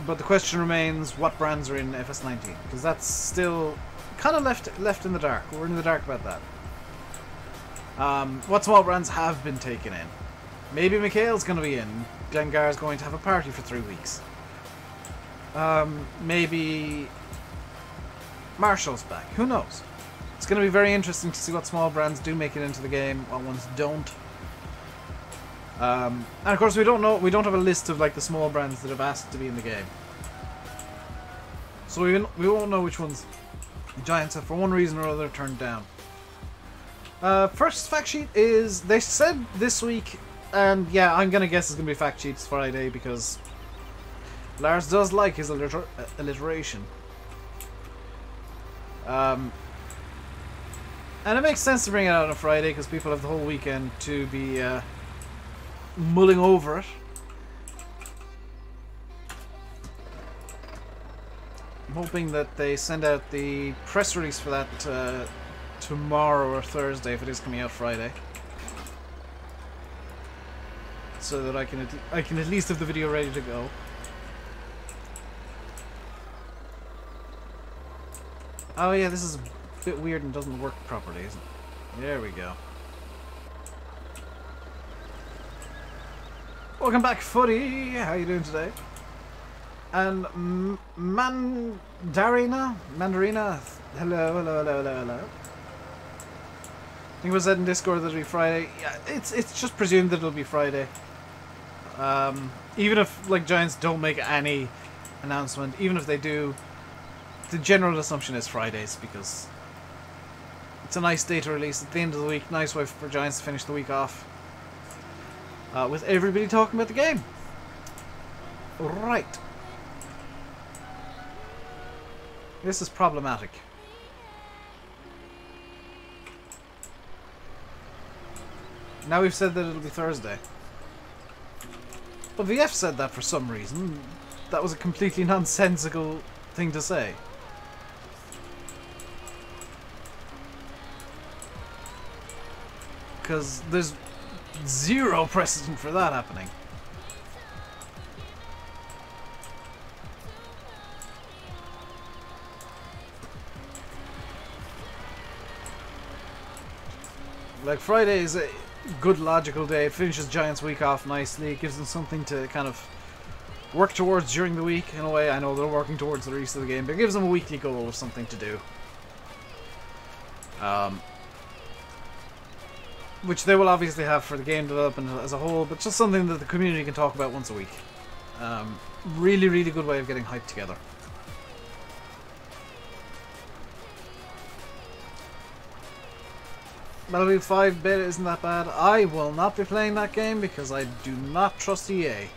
But the question remains, what brands are in FS19? Because that's still kind of left in the dark. We're in the dark about that. What small brands have been taken in? Maybe McHale's going to be in. Glengar's going to have a party for 3 weeks. Maybe Marshall's back. Who knows? It's going to be very interesting to see what small brands do make it into the game, what ones don't. And of course, we don't know. We don't have a list of like the small brands that have asked to be in the game, so we won't know which ones Giants have, for one reason or other, turned down. First fact sheet is, they said this week, and yeah, I'm gonna guess it's gonna be fact sheets Friday because Lars does like his alliteration. And it makes sense to bring it out on a Friday because people have the whole weekend to be mulling over it. I'm hoping that they send out the press release for that tomorrow or Thursday if it is coming out Friday, so that I can at least have the video ready to go. Oh yeah, this is a bit weird and doesn't work properly, isn't it? There we go. Welcome back, Footy! How you doing today? And Mandarina? Hello, hello, hello, hello, hello. I think it was said in Discord that it'll be Friday. Yeah, it's just presumed that it'll be Friday. Even if like Giants don't make any announcement, even if they do, the general assumption is Fridays because it's a nice day to release at the end of the week. Nice way for Giants to finish the week off with everybody talking about the game. Right. This is problematic. Now we've said that it'll be Thursday. But VF said that for some reason. That was a completely nonsensical thing to say. Because there's zero precedent for that happening. Like, Friday is a good logical day. It finishes Giants' week off nicely. It gives them something to kind of work towards during the week. In a way, I know they're working towards the release of the game, but it gives them a weekly goal of something to do. Which they will obviously have for the game development as a whole, but just something that the community can talk about once a week. Really, really good way of getting hyped together. Battlefield 5 beta isn't that bad. I will not be playing that game because I do not trust EA.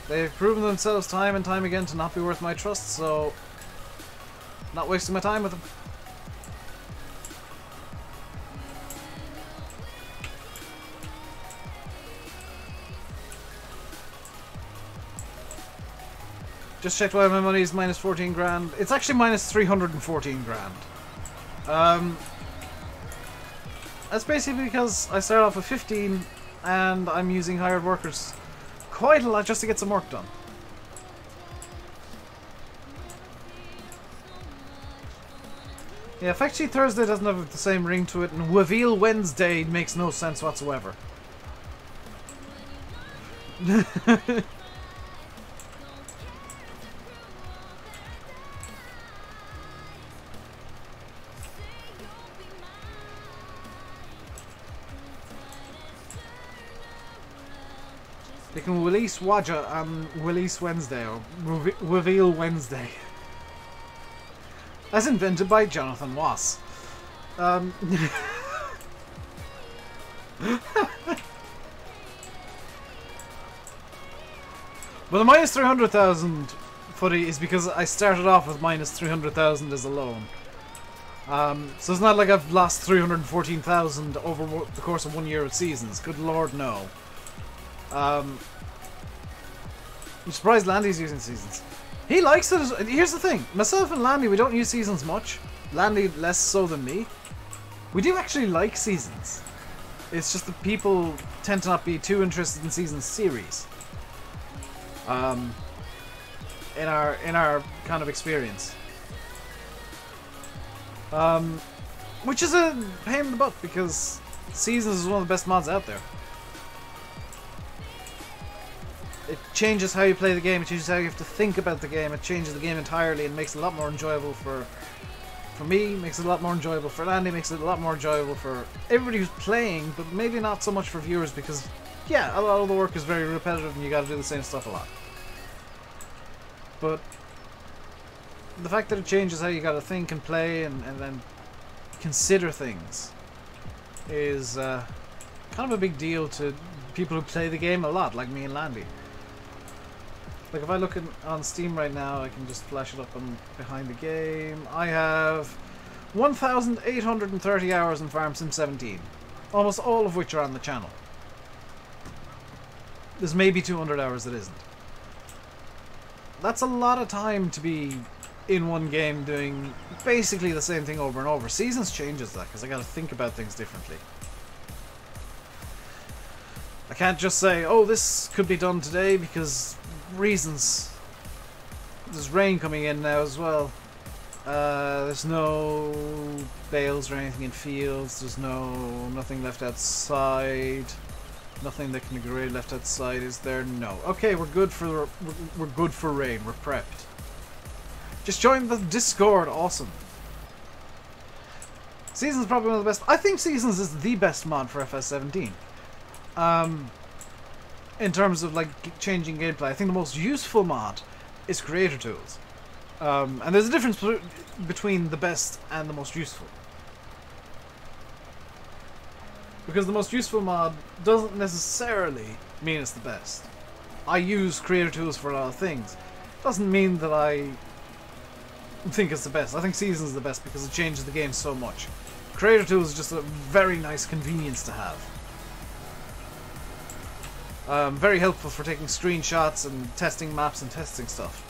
They've proven themselves time and time again to not be worth my trust, so not wasting my time with them. Just checked why my money is minus 14 grand. It's actually minus 314 grand. That's basically because I started off with 15 and I'm using hired workers quite a lot just to get some work done. Yeah, Factory Thursday doesn't have the same ring to it, and Reveal Wednesday makes no sense whatsoever. They can release Waja on Release Wednesday, or Reveal Wednesday. As invented by Jonathan Wass. Well, the minus 300,000 footy is because I started off with minus 300,000 as a loan. So it's not like I've lost 314,000 over the course of 1 year of seasons. Good lord, no. I'm surprised Landy's using seasons. He likes it. Here's the thing. Myself and Landy, we don't use seasons much. Landy less so than me. We do actually like seasons. It's just that people tend to not be too interested in season series. In our kind of experience. Which is a pain in the butt because seasons is one of the best mods out there. It changes how you play the game, it changes how you have to think about the game, it changes the game entirely and makes it a lot more enjoyable for me, makes it a lot more enjoyable for Landy, makes it a lot more enjoyable for everybody who's playing, but maybe not so much for viewers because, yeah, a lot of the work is very repetitive and you gotta do the same stuff a lot. But the fact that it changes how you gotta think and play and then consider things is kind of a big deal to people who play the game a lot, like me and Landy. Like, if I look on Steam right now, I can just flash it up on behind the game. I have 1,830 hours in Farm Sim 17. Almost all of which are on the channel. There's maybe 200 hours that isn't. That's a lot of time to be in one game doing basically the same thing over and over. Seasons changes that, because I gotta think about things differently. I can't just say, oh, this could be done today because reasons. There's rain coming in now as well. There's no bales or anything in fields. There's nothing left outside. Nothing that can degrade left outside, is there? No. Okay, we're good for we're good for rain. We're prepped. Just join the Discord. Awesome. Seasons probably one of the best. I think Seasons is the best mod for FS17. In terms of like changing gameplay, I think the most useful mod is Creator Tools. And there's a difference between the best and the most useful. Because the most useful mod doesn't necessarily mean it's the best. I use Creator Tools for a lot of things. Doesn't mean that I think it's the best. I think Seasons is the best because it changes the game so much. Creator Tools is just a very nice convenience to have. Very helpful for taking screenshots and testing maps and testing stuff.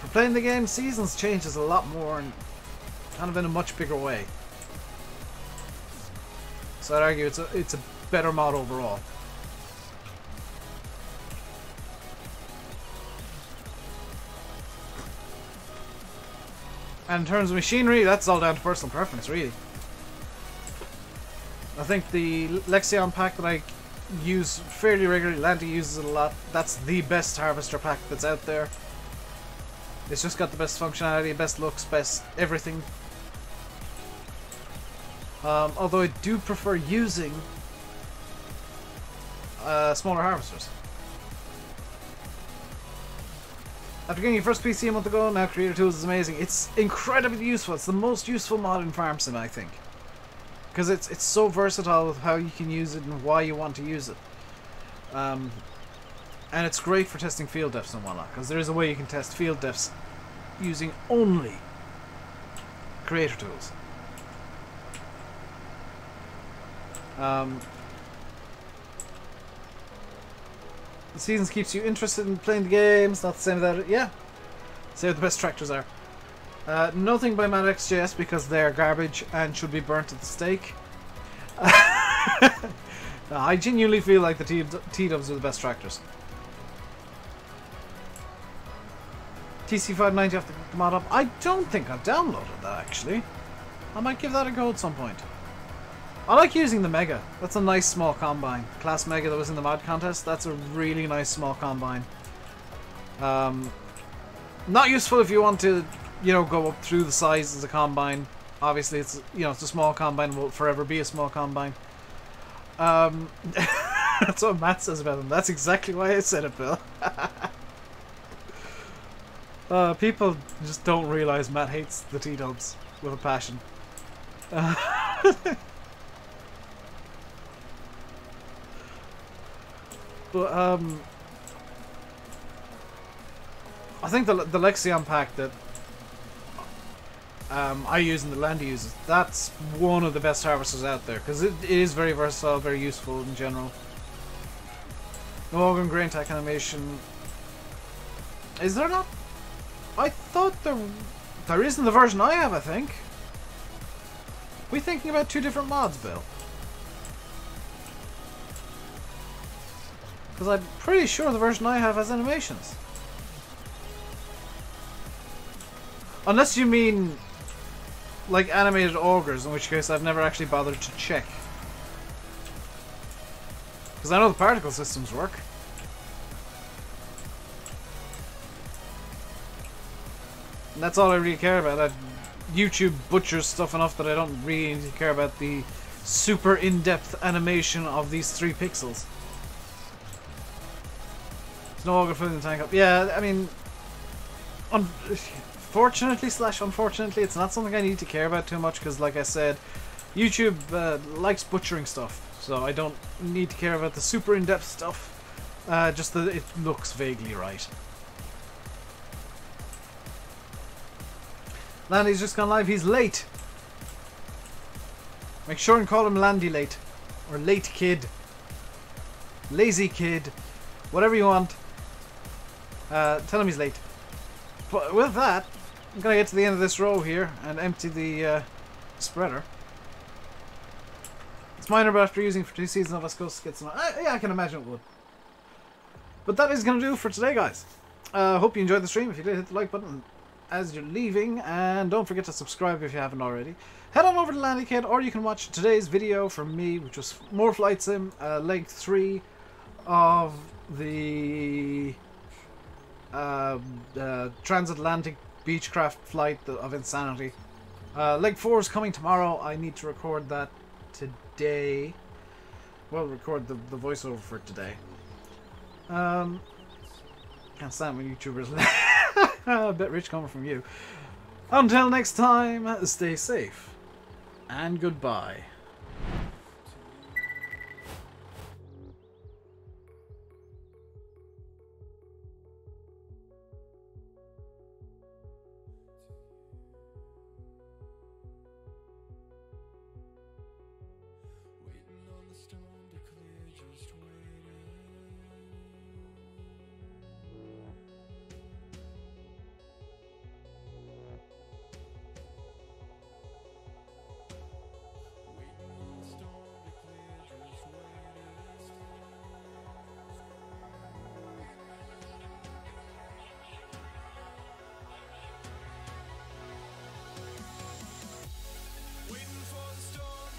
For playing the game, Seasons changes a lot more and kind of in a much bigger way. So I'd argue it's a better mod overall. And in terms of machinery, that's all down to personal preference, really. I think the Lexion pack that I use fairly regularly, Lanty uses it a lot, that's the best harvester pack that's out there. It's just got the best functionality, best looks, best everything. Although I do prefer using smaller harvesters. After getting your first PC a month ago, now Creator Tools is amazing. It's incredibly useful. It's the most useful mod in Farm Sim, I think. Because it's so versatile with how you can use it and why you want to use it. And it's great for testing field depths and whatnot. Because there is a way you can test field depths using only Creator Tools. The Seasons keeps you interested in playing the games, not the same without it. Yeah. Say what the best tractors are. Nothing by MadXJS because they're garbage and should be burnt at the stake. No, I genuinely feel like the T-dubs are the best tractors. TC590 have to pick the mod up. I don't think I've downloaded that actually. I might give that a go at some point. I like using the Mega. That's a nice small combine. Class Mega that was in the mod contest. That's a really nice small combine. Not useful if you want to, you know, go up through the size of the combine. Obviously, it's, you know, it's a small combine. Will forever be a small combine. That's what Matt says about them. That's exactly why I said it, Bill. People just don't realize Matt hates the T-dubs with a passion. But I think the Lexion pack that I use and the Landy uses, that's one of the best harvesters out there because it is very versatile, very useful in general. No organ grain tack animation. Is there not? I thought there is in the version I have, I think. We thinking about two different mods, Bill? Because I'm pretty sure the version I have has animations. Unless you mean like animated augers, in which case I've never actually bothered to check. Because I know the particle systems work. And that's all I really care about. YouTube butchers stuff enough that I don't really need to care about the super in-depth animation of these 3 pixels. There's no auger filling the tank up. Yeah, I mean, fortunately / unfortunately, it's not something I need to care about too much because, like I said, YouTube likes butchering stuff, so I don't need to care about the super in-depth stuff. Just that it looks vaguely right. Landy's just gone live. He's late. Make sure and call him Landy late. Or late kid. Lazy kid. Whatever you want. Tell him he's late. But with that, I'm going to get to the end of this row here and empty the spreader. It's minor, but after using for 2 seasons of West Coast, gets yeah, I can imagine it would. But that is going to do for today, guys. Hope you enjoyed the stream. If you did, hit the like button. as you're leaving, and don't forget to subscribe if you haven't already. Head on over to Landykid, or you can watch today's video from me, which was more Flight Sim, leg 3 of the transatlantic beechcraft flight of insanity. Leg 4 is coming tomorrow. I need to record that today. Well, record the voiceover for today. Can't stand when YouTubers a bit rich coming from you. Until next time, stay safe and goodbye.